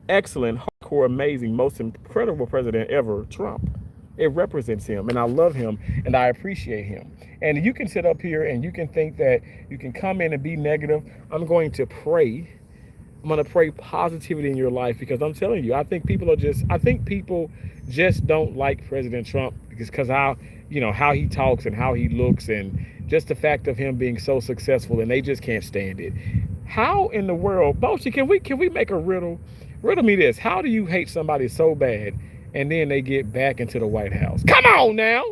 Excellent, hardcore, amazing, most incredible president ever, Trump. It represents him, and I love him, and I appreciate him. And you can sit up here and you can think that you can come in and be negative. I'm going to pray. I'm going to pray positivity in your life, because I'm telling you, I think people just don't like President Trump because how he talks and how he looks, and just the fact of him being so successful, and they just can't stand it. How in the world, Boshi, can we make a riddle? Riddle me this. How do you hate somebody so bad and then they get back into the White House? Come on now.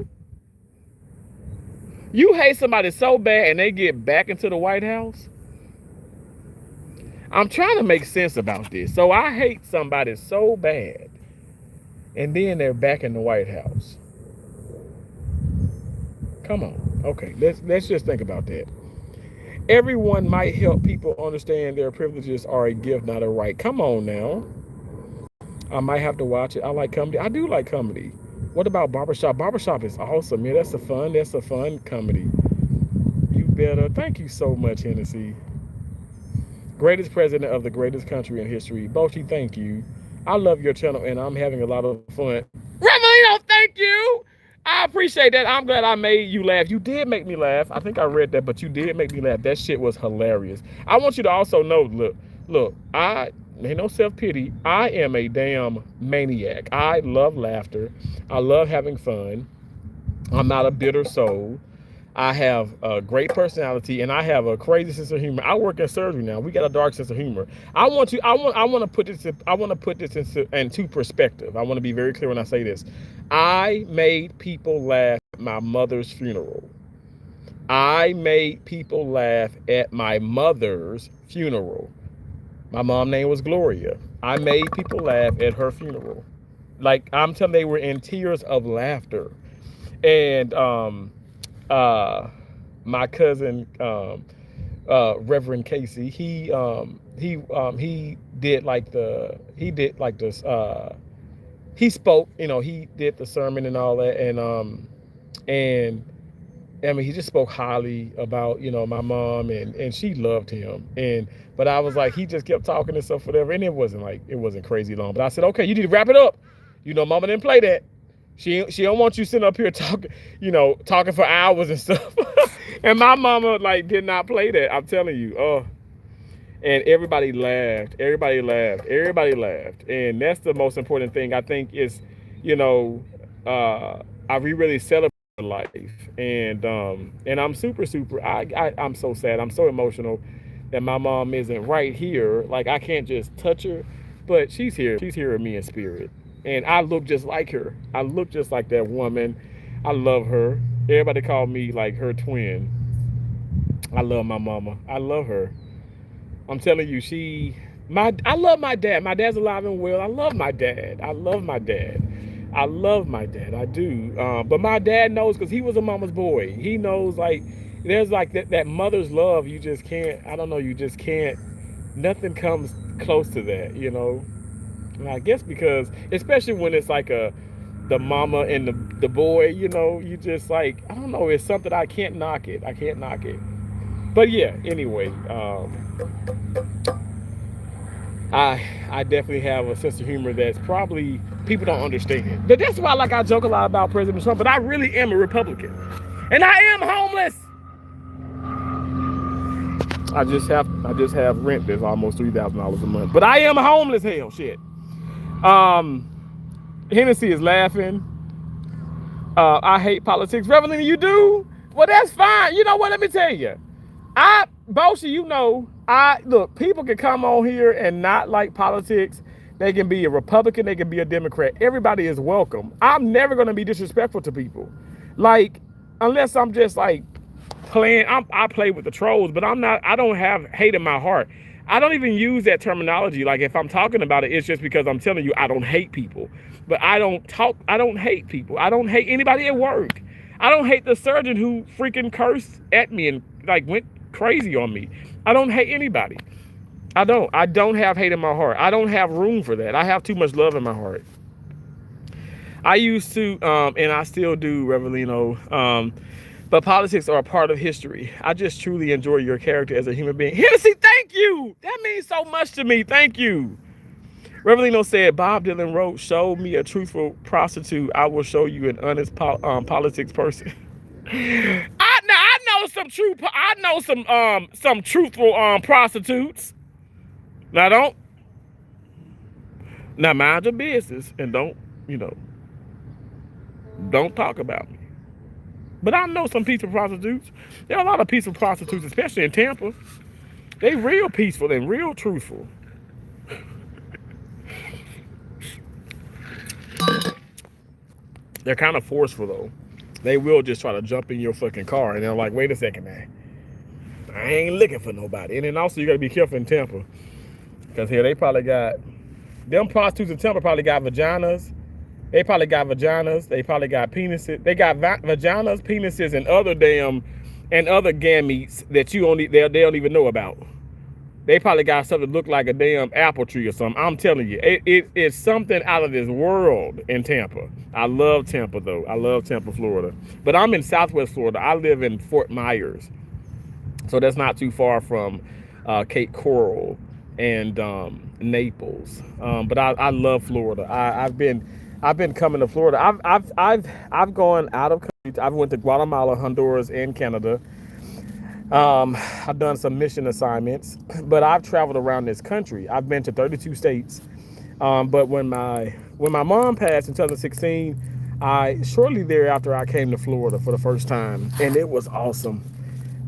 You hate somebody so bad and they get back into the White House? I'm trying to make sense about this. So I hate somebody so bad and then they're back in the White House. Come on. Okay, let's just think about that. Everyone might help people understand their privileges are a gift, not a right. Come on now. I might have to watch it. I like comedy. I do like comedy. What about Barbershop? Barbershop is awesome. Yeah, that's a fun comedy. You better. Thank you so much, Hennessy. Greatest president of the greatest country in history. Boshi, thank you. I love your channel and I'm having a lot of fun. Revelino, thank you. I appreciate that. I'm glad I made you laugh. You did make me laugh. I think I read that, but you did make me laugh. That shit was hilarious. I want you to also know, look, ain't no self-pity. I am a damn maniac. I love laughter. I love having fun. I'm not a bitter soul. I have a great personality and I have a crazy sense of humor. I work in surgery now. We got a dark sense of humor. I want to put this into perspective. I want to be very clear when I say this. I made people laugh at my mother's funeral. I made people laugh at my mother's funeral. My mom's name was Gloria. I made people laugh at her funeral. Like, I'm telling you, they were in tears of laughter. And my cousin, Reverend Casey, he did like this. He spoke, he did the sermon and all that, and I mean, he just spoke highly about, my mom, and she loved him. But I was like, he just kept talking and stuff, whatever, and it wasn't crazy long. But I said, okay, you need to wrap it up. Mama didn't play that. She don't want you sitting up here talking for hours and stuff. And my mama did not play that. I'm telling you. And everybody laughed. Everybody laughed. Everybody laughed. And that's the most important thing. I think is, we really celebrate life. And I'm super. I'm so sad. I'm so emotional that my mom isn't right here. Like, I can't just touch her, but she's here. She's here with me in spirit. And I look just like her. I look just like that woman. I love her. Everybody called me like her twin. I love my mama. I love her. I'm telling you, I love my dad. My dad's alive and well. I love my dad. I love my dad. I love my dad. I do. But my dad knows, because he was a mama's boy. He knows, there's that mother's love. You just can't, I don't know, you just can't, nothing comes close to that, And I guess because, especially when it's the mama and the boy, you just I don't know, it's something, I can't knock it. I can't knock it. But yeah, anyway, I definitely have a sense of humor that's probably people don't understand. But that's why I joke a lot about President Trump, but I really am a Republican. And I am homeless. I just have rent that's almost $3,000 a month. But I am homeless, hell shit. Hennessy is laughing. I hate politics. Revelina, you do? Well, that's fine. You know what? Let me tell you. Boshi, look, people can come on here and not like politics. They can be a Republican. They can be a Democrat. Everybody is welcome. I'm never going to be disrespectful to people. Unless I'm just playing. I play with the trolls, but I don't have hate in my heart. I don't even use that terminology. If I'm talking about it, it's just because I'm telling you I don't hate people. But I don't hate people. I don't hate anybody at work. I don't hate the surgeon who freaking cursed at me and went crazy on me. I don't hate anybody. I don't have hate in my heart. I don't have room for that. I have too much love in my heart. I used to, and I still do, Revelino, but politics are a part of history. I just truly enjoy your character as a human being. Hennessy, thank you. That means so much to me. Thank you. Revelino said, Bob Dylan wrote, show me a truthful prostitute. I will show you an honest politics person. I know some truthful prostitutes. Now mind your business and don't talk about me. But I know some peaceful prostitutes. There are a lot of peaceful prostitutes, especially in Tampa. They real peaceful and real truthful. They're kind of forceful though. They will just try to jump in your fucking car and they're like, wait a second, man. I ain't looking for nobody. And then also you gotta be careful in Tampa. Because here they probably got, them prostitutes in Tampa probably got vaginas. They probably got vaginas. They probably got penises. They got vaginas, penises, and other gametes that they don't even know about. They probably got something that look like a damn apple tree or something. I'm telling you, it's something out of this world in Tampa. I love Tampa though. I love Tampa, Florida. But I'm in Southwest Florida. I live in Fort Myers. So that's not too far from Cape Coral and Naples. But I love Florida. I've been coming to Florida. I've gone out of country. I've went to Guatemala, Honduras, and Canada. I've done some mission assignments, but I've traveled around this country. I've been to 32 states. But when my mom passed in 2016, shortly thereafter I came to Florida for the first time, and it was awesome.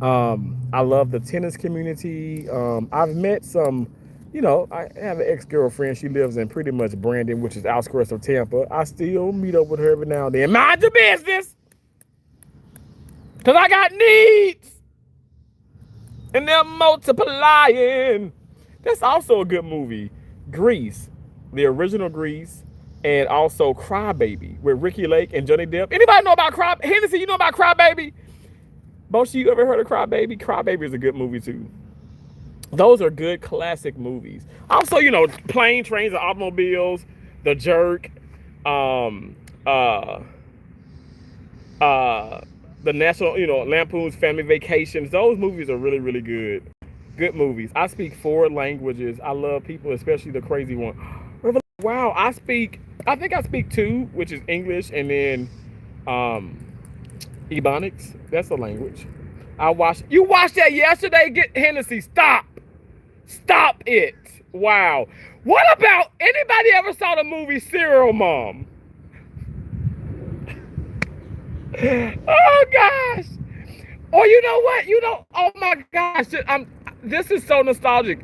I love the tennis community. I've met some, I have an ex-girlfriend. She lives in pretty much Brandon, which is outskirts of Tampa. I still meet up with her every now and then. Mind your business, because I got needs, and they're multiplying. That's also a good movie. Grease, the original Grease, and also Cry Baby with Ricky Lake and Johnny Depp. Anybody know about Cry? Hennessy, you know about Cry Baby? Both of you ever heard of Cry Baby? Cry Baby is a good movie too. Those are good classic movies. Also, Plane, Trains, and Automobiles, The Jerk, the National, Lampoon's Family Vacations. Those movies are really, really good. Good movies. I speak 4 languages. I love people, especially the crazy one. Wow, I think I speak 2, which is English, and then Ebonics. That's a language. You watched that yesterday? Get Hennessy, stop it. Wow. What about, anybody ever saw the movie Serial Mom? Oh gosh. Or you know what? Oh my gosh. This is so nostalgic.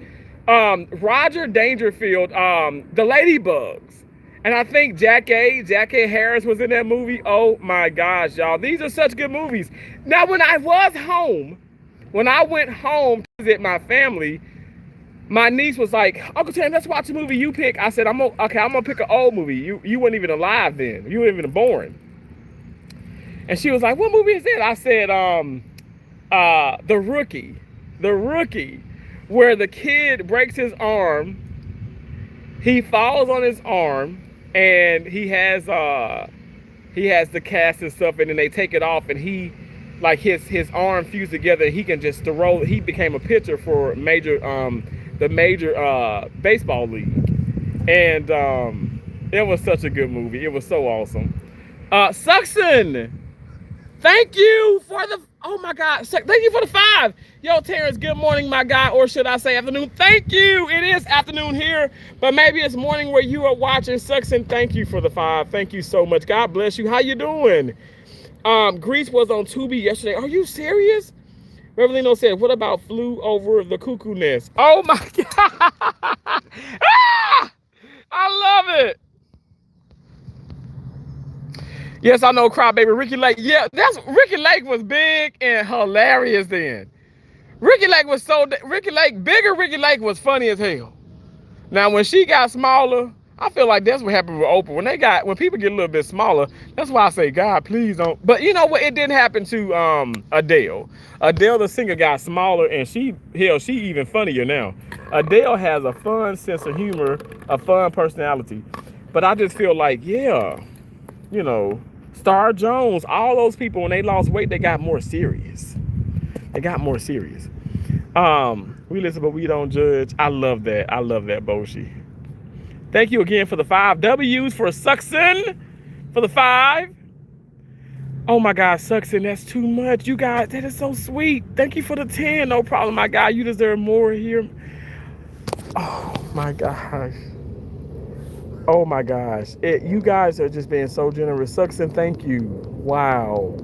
Roger Dangerfield, The Ladybugs. And I think Jackie Harris was in that movie. Oh my gosh, y'all. These are such good movies. Now, when I went home to visit my family, my niece was like, Uncle Tam, let's watch a movie you pick. I said, I'm gonna pick an old movie. You weren't even alive then. You weren't even born. And she was like, what movie is that? I said, The Rookie. The Rookie, where the kid breaks his arm, he falls on his arm, and he has the cast and stuff, and then they take it off, and he, like, his arm fused together, and he can just throw. He became a pitcher for the major baseball league, and it was such a good movie. It was so awesome. Suxon, thank you for the, oh my God, thank you for the 5. Yo, Terrence, good morning, my guy, or should I say afternoon? Thank you. It is afternoon here, but maybe it's morning where you are watching. Suxon, thank you for the 5. Thank you so much. God bless you. How you doing? Greece was on Tubi yesterday. Are you serious? Revelino said, what about Flew Over the Cuckoo Nest? Oh my God. Ah! I love it. Yes, I know Cry Baby. Ricky Lake. Yeah, Ricky Lake was big and hilarious then. Ricky Lake was bigger Ricky Lake was funny as hell. Now, when she got smaller, I feel like that's what happened with Oprah. When people get a little bit smaller, that's why I say, God, please don't. But you know what? It didn't happen to Adele. Adele, the singer, got smaller, and she even funnier now. Adele has a fun sense of humor, a fun personality. But I just feel like, yeah, Star Jones, all those people, when they lost weight, they got more serious. We listen, but we don't judge. I love that, Boshi. Thank you again for the 5 W's for Suxon for the 5. Oh my God, Suxon, that's too much. You guys, that is so sweet. Thank you for the 10. No problem, my guy. You deserve more here. Oh my gosh. Oh my gosh. You guys are just being so generous. Suxon, thank you. Wow.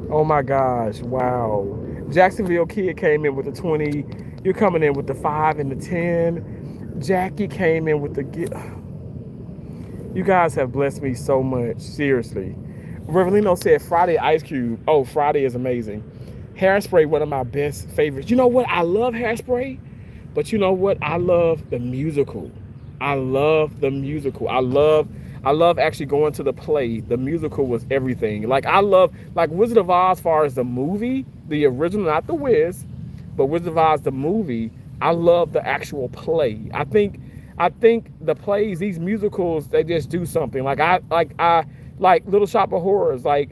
Oh my gosh. Wow. Jacksonville Kid came in with the 20. You're coming in with the 5 and the 10. Jackie came in with the gift. You guys have blessed me so much. Seriously. Revelino said Friday Ice Cube. Oh, Friday is amazing. Hairspray, one of my best favorites. You know what? I love Hairspray. But you know what? I love the musical. I love the musical. I love actually going to the play. The musical was everything. Like, I love, like, Wizard of Oz, as far as the movie, the original, not the Wiz, but Wizard of Oz, the movie, I love the actual play. I think the plays, these musicals, they just do something. Like Little Shop of Horrors. Like,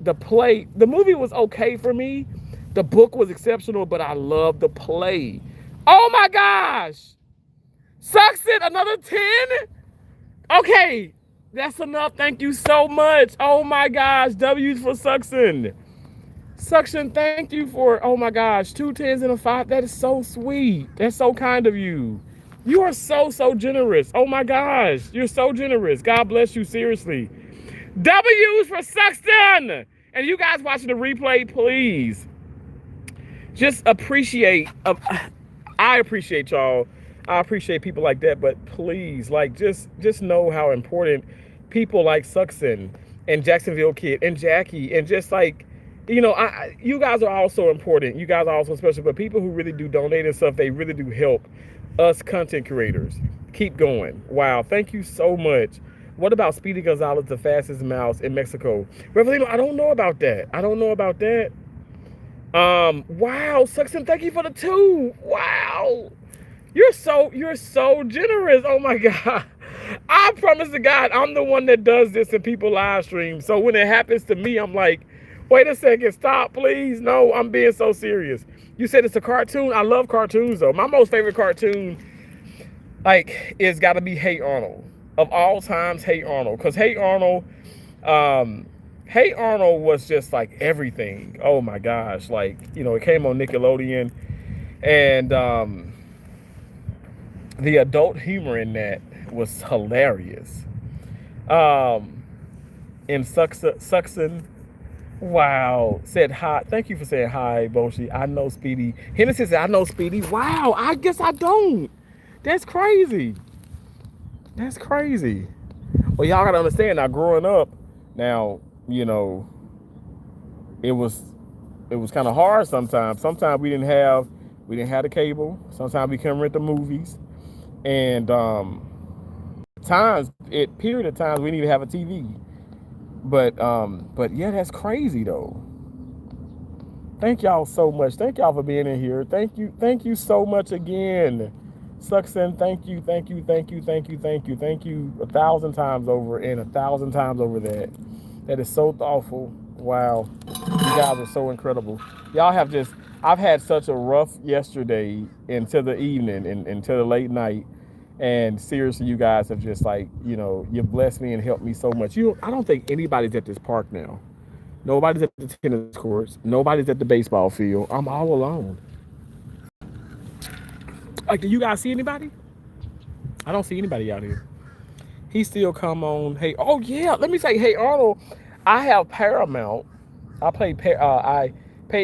the movie was okay for me, The book was exceptional, but I love the play. Oh my gosh. Sucks it, another 10? Okay, that's enough. Thank you so much. Oh my gosh, W's for Suction. Suction, thank you for, oh my gosh, 2 10s and a 5. That is so sweet. That's so kind of you. You are so, so generous. Oh my gosh, you're so generous. God bless you, seriously. W's for Suction. And you guys watching the replay, please just appreciate. I appreciate y'all. I appreciate people like that, but please, like, just know how important people like Suction and Jacksonville Kid and Jackie and just like, you know, you guys are also important. You guys are also special, but people who really do donate and stuff, they really do help us content creators. Keep going. Wow. Thank you so much. What about Speedy Gonzalez, the fastest mouse in Mexico? Revelino, I don't know about that. I don't know about that. Wow, Suction, thank you for the 2. Wow. You're so generous. Oh my God. I promise to God, I'm the one that does this in people live stream. So when it happens to me, I'm like, wait a second, stop, please. No, I'm being so serious. You said it's a cartoon. I love cartoons though. My most favorite cartoon, like, is gotta be Hey Arnold. Of all times, Hey Arnold. Because Hey Arnold, Hey Arnold was just like everything. Oh my gosh. Like, you know, it came on Nickelodeon. And the adult humor in that was hilarious. In Suction, wow, said hi. Thank you for saying hi, Boshi. I know Speedy. Hennessy said, I know Speedy. Wow, I guess I don't. That's crazy. That's crazy. Well, y'all gotta understand now, growing up, now, you know, it was kind of hard sometimes. Sometimes we didn't have the cable. Sometimes we couldn't rent the movies. And period of times we need to have a TV. But yeah, that's crazy though. Thank y'all so much. Thank y'all for being in here. Thank you so much again. Suction, thank you 1,000 times over and 1,000 times over that. That is so thoughtful. Wow. You guys are so incredible. Y'all have I've had such a rough yesterday into the evening and into the late night. And seriously, you guys have just, like, you know, you've blessed me and helped me so much. I don't think anybody's at this park now. Nobody's at the tennis courts. Nobody's at the baseball field. I'm all alone. Like, do you guys see anybody? I don't see anybody out here. He still come on. Hey, oh yeah. Let me say, Hey Arnold, I have Paramount. I pay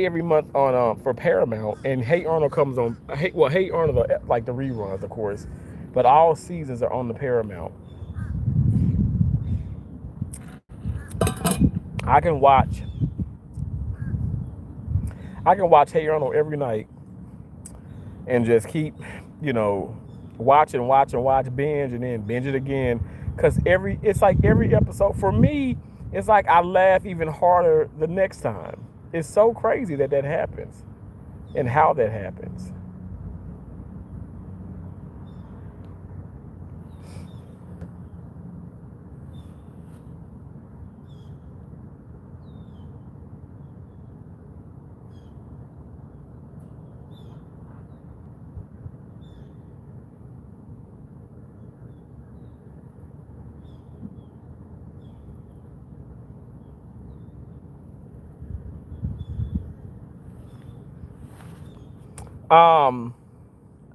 every month on for Paramount, and Hey Arnold comes on. Hey Arnold, like the reruns, of course, but all seasons are on the Paramount. I can watch Hey Arnold every night and just keep, you know, watch, binge, and then binge it again. Cause it's like every episode for me, it's like I laugh even harder the next time. It's so crazy that happens and how that happens.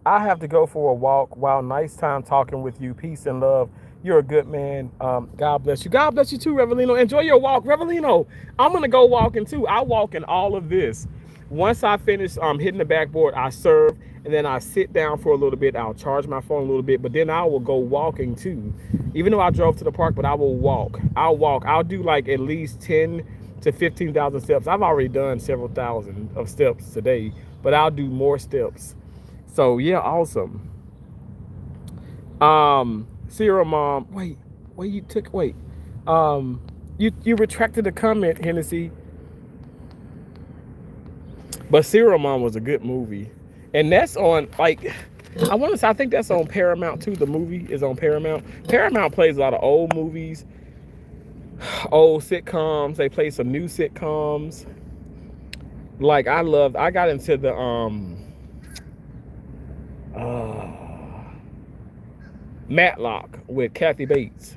I have to go for a walk. Wow, nice time talking with you. Peace and love. You're a good man. God bless you. God bless you too, Revelino. Enjoy your walk. Revelino, I'm going to go walking too. I walk in all of this. Once I finish hitting the backboard, I serve, and then I sit down for a little bit. I'll charge my phone a little bit, but then I will go walking too. Even though I drove to the park, but I will walk. I'll walk. I'll do like at least 10 to 15,000 steps. I've already done several thousand of steps today, but I'll do more steps. So yeah, awesome. Serial Mom, wait, you retracted the comment, Hennessy. But Serial Mom was a good movie. And that's on, like, I think that's on Paramount too. The movie is on Paramount. Paramount plays a lot of old movies, old sitcoms. They play some new sitcoms. Like I got into the uh, Matlock with Kathy Bates.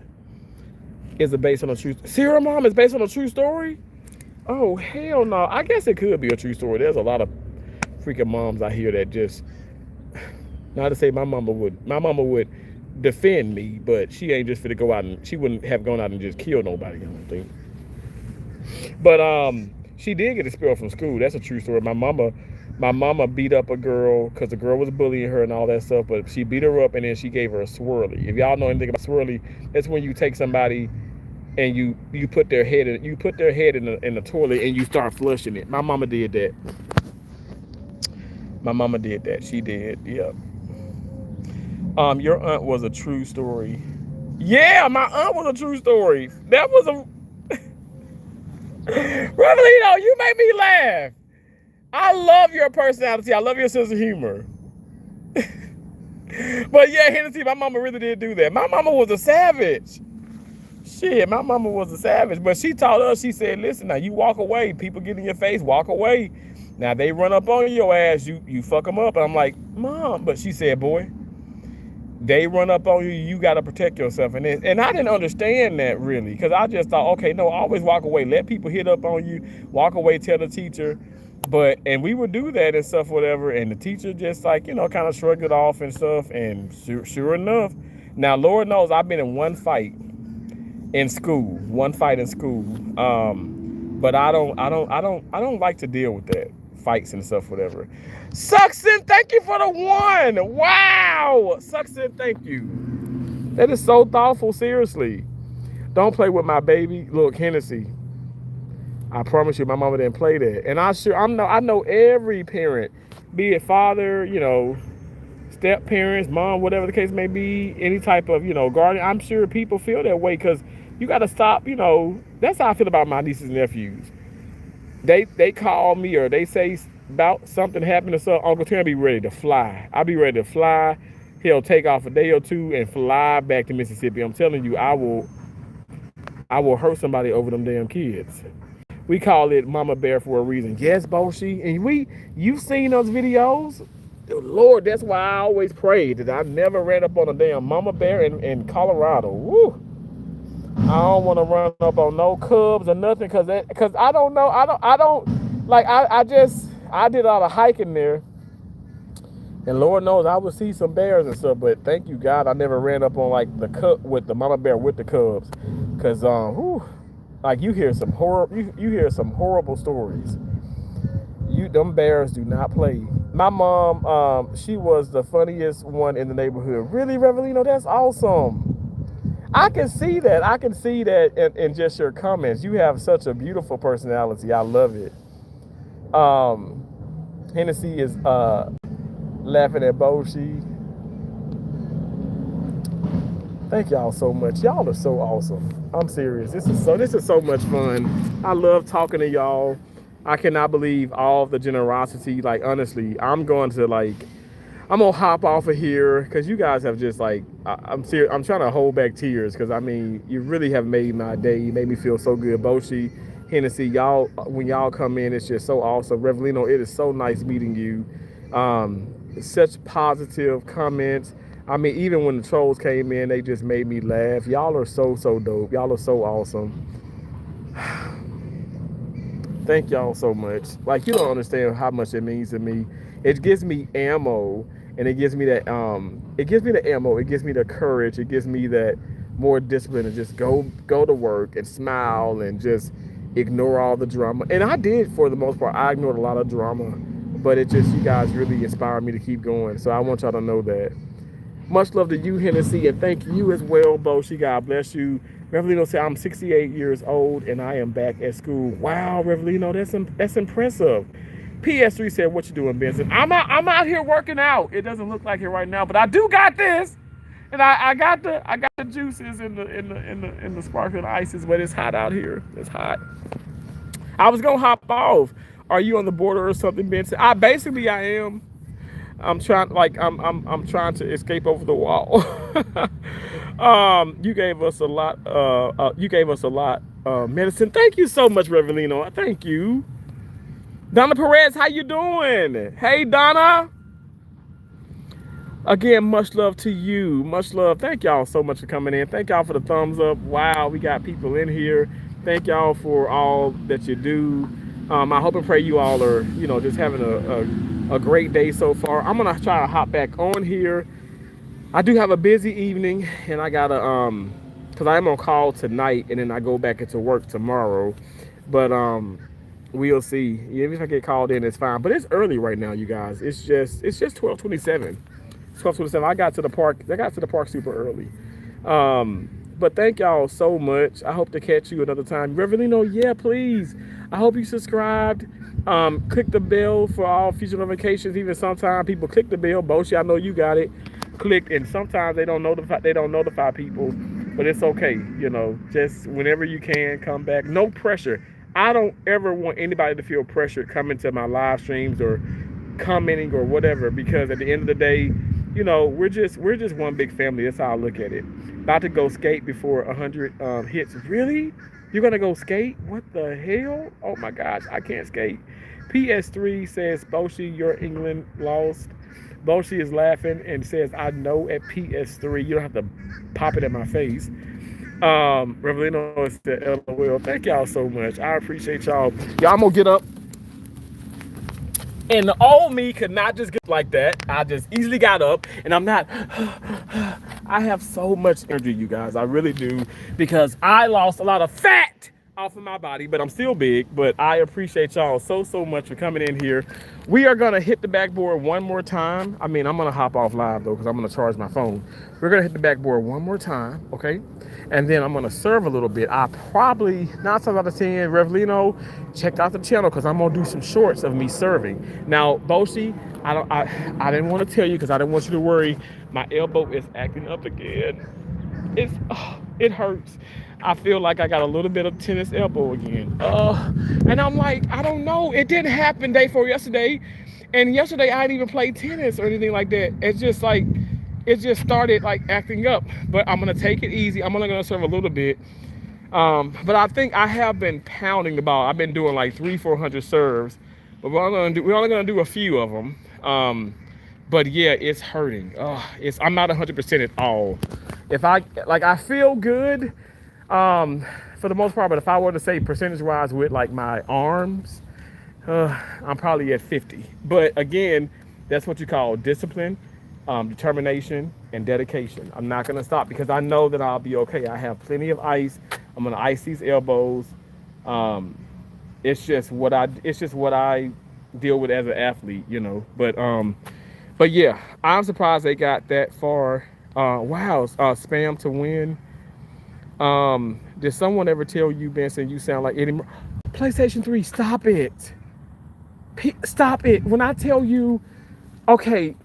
Is it based on a true? Serial Mom is based on a true story? Oh hell no! I guess it could be a true story. There's a lot of freaking moms out here that just, not to say my mama would defend me, but she ain't just for to go out and she wouldn't have gone out and just killed nobody. I don't think. But she did get expelled from school. That's a true story. My mama beat up a girl because the girl was bullying her and all that stuff. But she beat her up and then she gave her a swirly. If y'all know anything about swirly, that's when you take somebody and you put their head in the toilet and you start flushing it. My mama did that. My mama did that. She did. Yeah. Your aunt was a true story. Yeah, my aunt was a true story. That was a Revelino, you make me laugh. I love your personality. I love your sense of humor. But yeah, Hennessy, my mama really did do that. My mama was a savage. Shit, my mama was a savage. But she taught us, she said, listen, now you walk away. People get in your face, walk away. Now they run up on your ass, you fuck them up. And I'm like, Mom. But she said, boy, they run up on you, you got to protect yourself. And I didn't understand that really, because I just thought, okay, no, always walk away. Let people hit up on you, walk away, tell the teacher. And we would do that and stuff, whatever. And the teacher just like, kind of shrugged it off and stuff. And sure enough, now, Lord knows I've been in one fight in school. But I don't like to deal with that. Fights and stuff, whatever. Suxon, thank you for the one. Wow. Suxon, thank you. That is so thoughtful, seriously. Don't play with my baby. Look, Hennessy, I promise you my mama didn't play that. And I know every parent, be it father, step parents, mom, whatever the case may be, any type of, guardian. I'm sure people feel that way because you got to stop, that's how I feel about my nieces and nephews. They call me or they say about something happened to some Uncle Tim, be ready to fly. I'll be ready to fly. He'll take off a day or two and fly back to Mississippi. I'm telling you, I will hurt somebody over them damn kids. We call it Mama Bear for a reason. Yes, Boshi. And you've seen those videos. Lord, that's why I always pray that I never ran up on a damn Mama Bear in Colorado. Woo. I don't want to run up on no cubs or nothing because I don't know. I did a lot of hiking there. And Lord knows I would see some bears and stuff, but thank you God I never ran up on like the cub with the mama bear with the cubs. Cause you hear some horrible stories. Them bears do not play. My mom, she was the funniest one in the neighborhood. Really, Revelino, that's awesome. I can see that in just your comments. You have such a beautiful personality. I love it. Hennessy is laughing at Boshi. Thank y'all so much. Y'all are so awesome. I'm serious. This is so much fun. I love talking to y'all. I cannot believe all the generosity. Like honestly, I'm gonna hop off of here because you guys have just I'm serious. I'm trying to hold back tears because you really have made my day. You made me feel so good. Boshi, Hennessy, y'all, when y'all come in, it's just so awesome. Revelino, it is so nice meeting you. Such positive comments. Even when the trolls came in, they just made me laugh. Y'all are so dope. Y'all are so awesome. Thank y'all so much. You don't understand how much it means to me. It gives me ammo, and it gives me that ammo. It gives me the courage. It gives me that more discipline to just go to work and smile and just ignore all the drama. And I did, for the most part. I ignored a lot of drama, but it just, you guys really inspired me to keep going. So I want y'all to know that. Much love to you, Hennessy, and thank you as well, Boshi. God bless you. Revelino said, I'm 68 years old and I am back at school. Wow, Revelino, that's impressive. PS3 said, what you doing, Benson? I'm out here working out. It doesn't look like it right now, but I do got this. And I got the juices in the sparkling ices, but it's hot out here. It's hot. I was gonna hop off. Are you on the border or something, Benson? I am. I'm trying to escape over the wall. You gave us a lot. Medicine. Thank you so much, Revelino. Thank you. Donna Perez, how you doing? Hey, Donna. Again, much love to you. Much love. Thank y'all so much for coming in. Thank y'all for the thumbs up. Wow, we got people in here. Thank y'all for all that you do. I hope and pray you all are, just having a great day so far. I'm gonna try to hop back on here. I do have a busy evening, and I gotta because I am on call tonight, and then I go back into work tomorrow. But we'll see. Even if I get called in, it's fine. But it's early right now, you guys. It's just 12:27. 12:27. I got to the park. I got to the park super early. But thank y'all so much. I hope to catch you another time. Reverlino, yeah, please. I hope you subscribed. Click the bell for all future notifications. Even sometimes people click the bell. Boshi, I know you got it. Clicked, and sometimes they don't notify. They don't notify people, but it's okay. Just whenever you can, come back. No pressure. I don't ever want anybody to feel pressured coming to my live streams or commenting or whatever, because at the end of the day, we're just one big family. That's how I look at it. About to go skate before 100 hits. Really? You're gonna go skate? What the hell? Oh my gosh, I can't skate. PS3 says Boshi, your England lost. Boshi is laughing and says, I know at PS3. You don't have to pop it in my face. Revelino said, LOL. Thank y'all so much. I appreciate y'all. Y'all, I'm gonna get up. And the old me could not just get like that. I just easily got up, and I'm not. I have so much energy, you guys. I really do, because I lost a lot of fat off of my body, but I'm still big. But I appreciate y'all so much for coming in here. We are gonna hit the backboard one more time. I mean, I'm gonna hop off live though, because I'm gonna charge my phone. We're gonna hit the backboard one more time, okay? And then I'm gonna serve a little bit. I probably 9 times out of 10, Revelino, check out the channel, because I'm gonna do some shorts of me serving. Now, Boshi, I didn't want to tell you because I didn't want you to worry. My elbow is acting up again. It hurts. I feel like I got a little bit of tennis elbow again. And I'm like, I don't know. It didn't happen day before yesterday. And yesterday I didn't even play tennis or anything like that. It's just like, it just started like acting up. But I'm gonna take it easy. I'm only gonna serve a little bit. But I think I have been pounding the ball. I've been doing like 300-400 serves. But we're only gonna do a few of them. But yeah, it's hurting. I'm not 100% at all. I feel good, for the most part. But if I were to say percentage-wise with like my arms, I'm probably at 50. But again, that's what you call discipline, determination, and dedication. I'm not gonna stop because I know that I'll be okay. I have plenty of ice. I'm gonna ice these elbows. It's just what I deal with as an athlete, But yeah, I'm surprised they got that far. Wow, spam to win. Did someone ever tell you, Benson, you sound like Eddie PlayStation 3, stop it. Stop it. When I tell you, okay,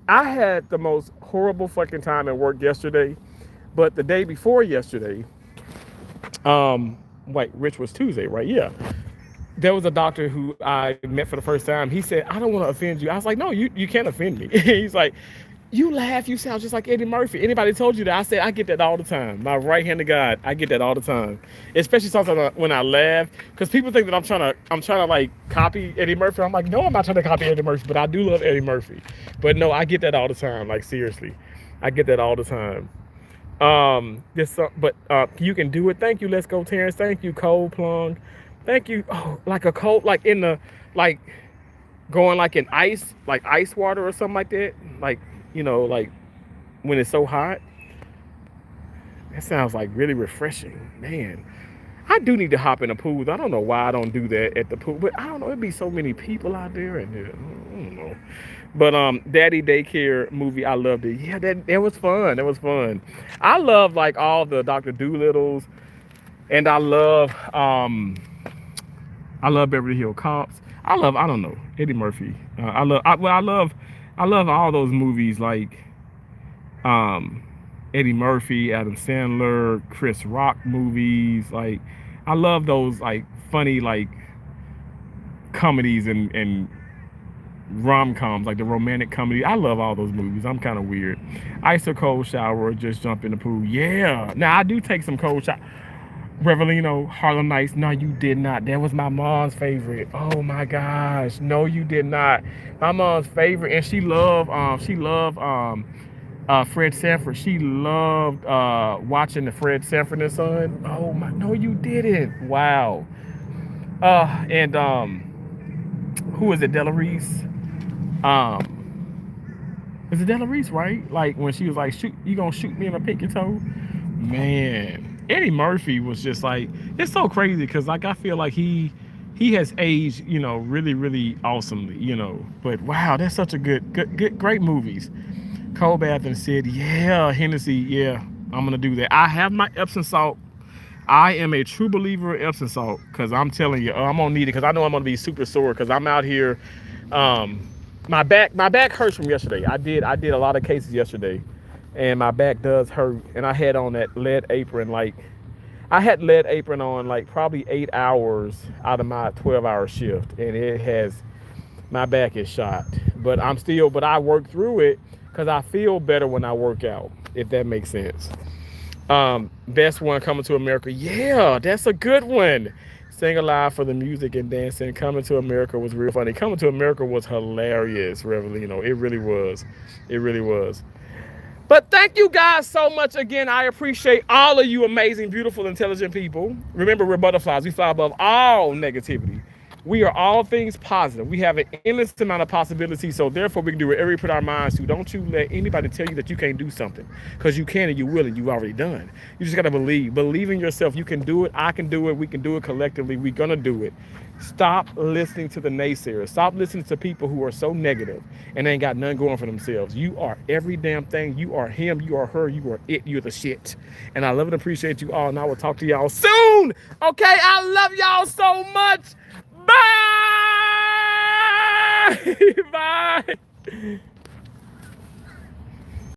I had the most horrible fucking time at work yesterday, but the day before yesterday, wait, Rich was Tuesday, right? Yeah. There was a doctor who I met for the first time. He said, I don't want to offend you. I was like, no, you can't offend me. He's like, you laugh, you sound just like Eddie Murphy. Anybody told you that? I said, I get that all the time. My right hand to God, I get that all the time. Especially sometimes when I laugh, because people think that I'm trying to like copy Eddie Murphy. I'm like, no, I'm not trying to copy Eddie Murphy, but I do love Eddie Murphy. But no, I get that all the time. Like seriously, I get that all the time. You can do it. Thank you. Let's go, Terrence. Thank you, Cold Plung. Thank you. Oh, like a cold, like in the, like going like in ice, like ice water or something like that. Like, like when it's so hot. That sounds like really refreshing, man. I do need to hop in the pool. I don't know why I don't do that at the pool, but I don't know. It'd be so many people out there, and I don't know. But Daddy Daycare movie, I loved it. Yeah, that was fun. That was fun. I love like all the Dr. Doolittles, and I love Beverly Hills Cops. I don't know, Eddie Murphy. I love all those movies like Eddie Murphy, Adam Sandler, Chris Rock movies. Like I love those like funny like comedies and rom-coms, like the romantic comedy. I love all those movies. I'm kind of weird. Ice or cold shower or just jump in the pool. Yeah. Now I do take some cold shower. Revelino, Harlem Nights. No, you did not. That was my mom's favorite. Oh my gosh. No, you did not. My mom's favorite, and she loved Fred Sanford. She loved watching the Fred Sanford and Son. Oh my, no, you didn't. Wow. And who is it? Della Reese. Is it Della Reese, right? Like when she was like, "Shoot, you gonna shoot me in a pinky toe?" Man, Eddie Murphy was just like, it's so crazy because like I feel like he has aged, really, really awesomely, But wow, that's such a great movies. Cold Bath and City, yeah, Hennessy, yeah. I'm gonna do that. I have my Epsom salt. I am a true believer in Epsom salt because I'm telling you, I'm gonna need it because I know I'm gonna be super sore because I'm out here. Um, my back hurts from yesterday. I did a lot of cases yesterday, and my back does hurt. And I had on that lead apron like I had lead apron on like probably 8 hours out of my 12-hour shift, and it has my back is shot. But I work through it because I feel better when I work out. If that makes sense. Best one, Coming to America. Yeah, that's a good one. Sing Alive for the music and dancing. Coming to America was real funny. Coming to America was hilarious, Revelino. It really was. It really was. But thank you guys so much again. I appreciate all of you amazing, beautiful, intelligent people. Remember, we're butterflies. We fly above all negativity. We are all things positive. We have an endless amount of possibilities. So therefore, we can do whatever we put our minds to. Don't you let anybody tell you that you can't do something, because you can and you will and you've already done. You just got to believe. Believe in yourself. You can do it. I can do it. We can do it collectively. We're going to do it. Stop listening to the naysayers. Stop listening to people who are so negative and ain't got nothing going for themselves. You are every damn thing. You are him. You are her. You are it. You're the shit. And I love and appreciate you all. And I will talk to y'all soon. Okay. I love y'all so much. Bye. Bye.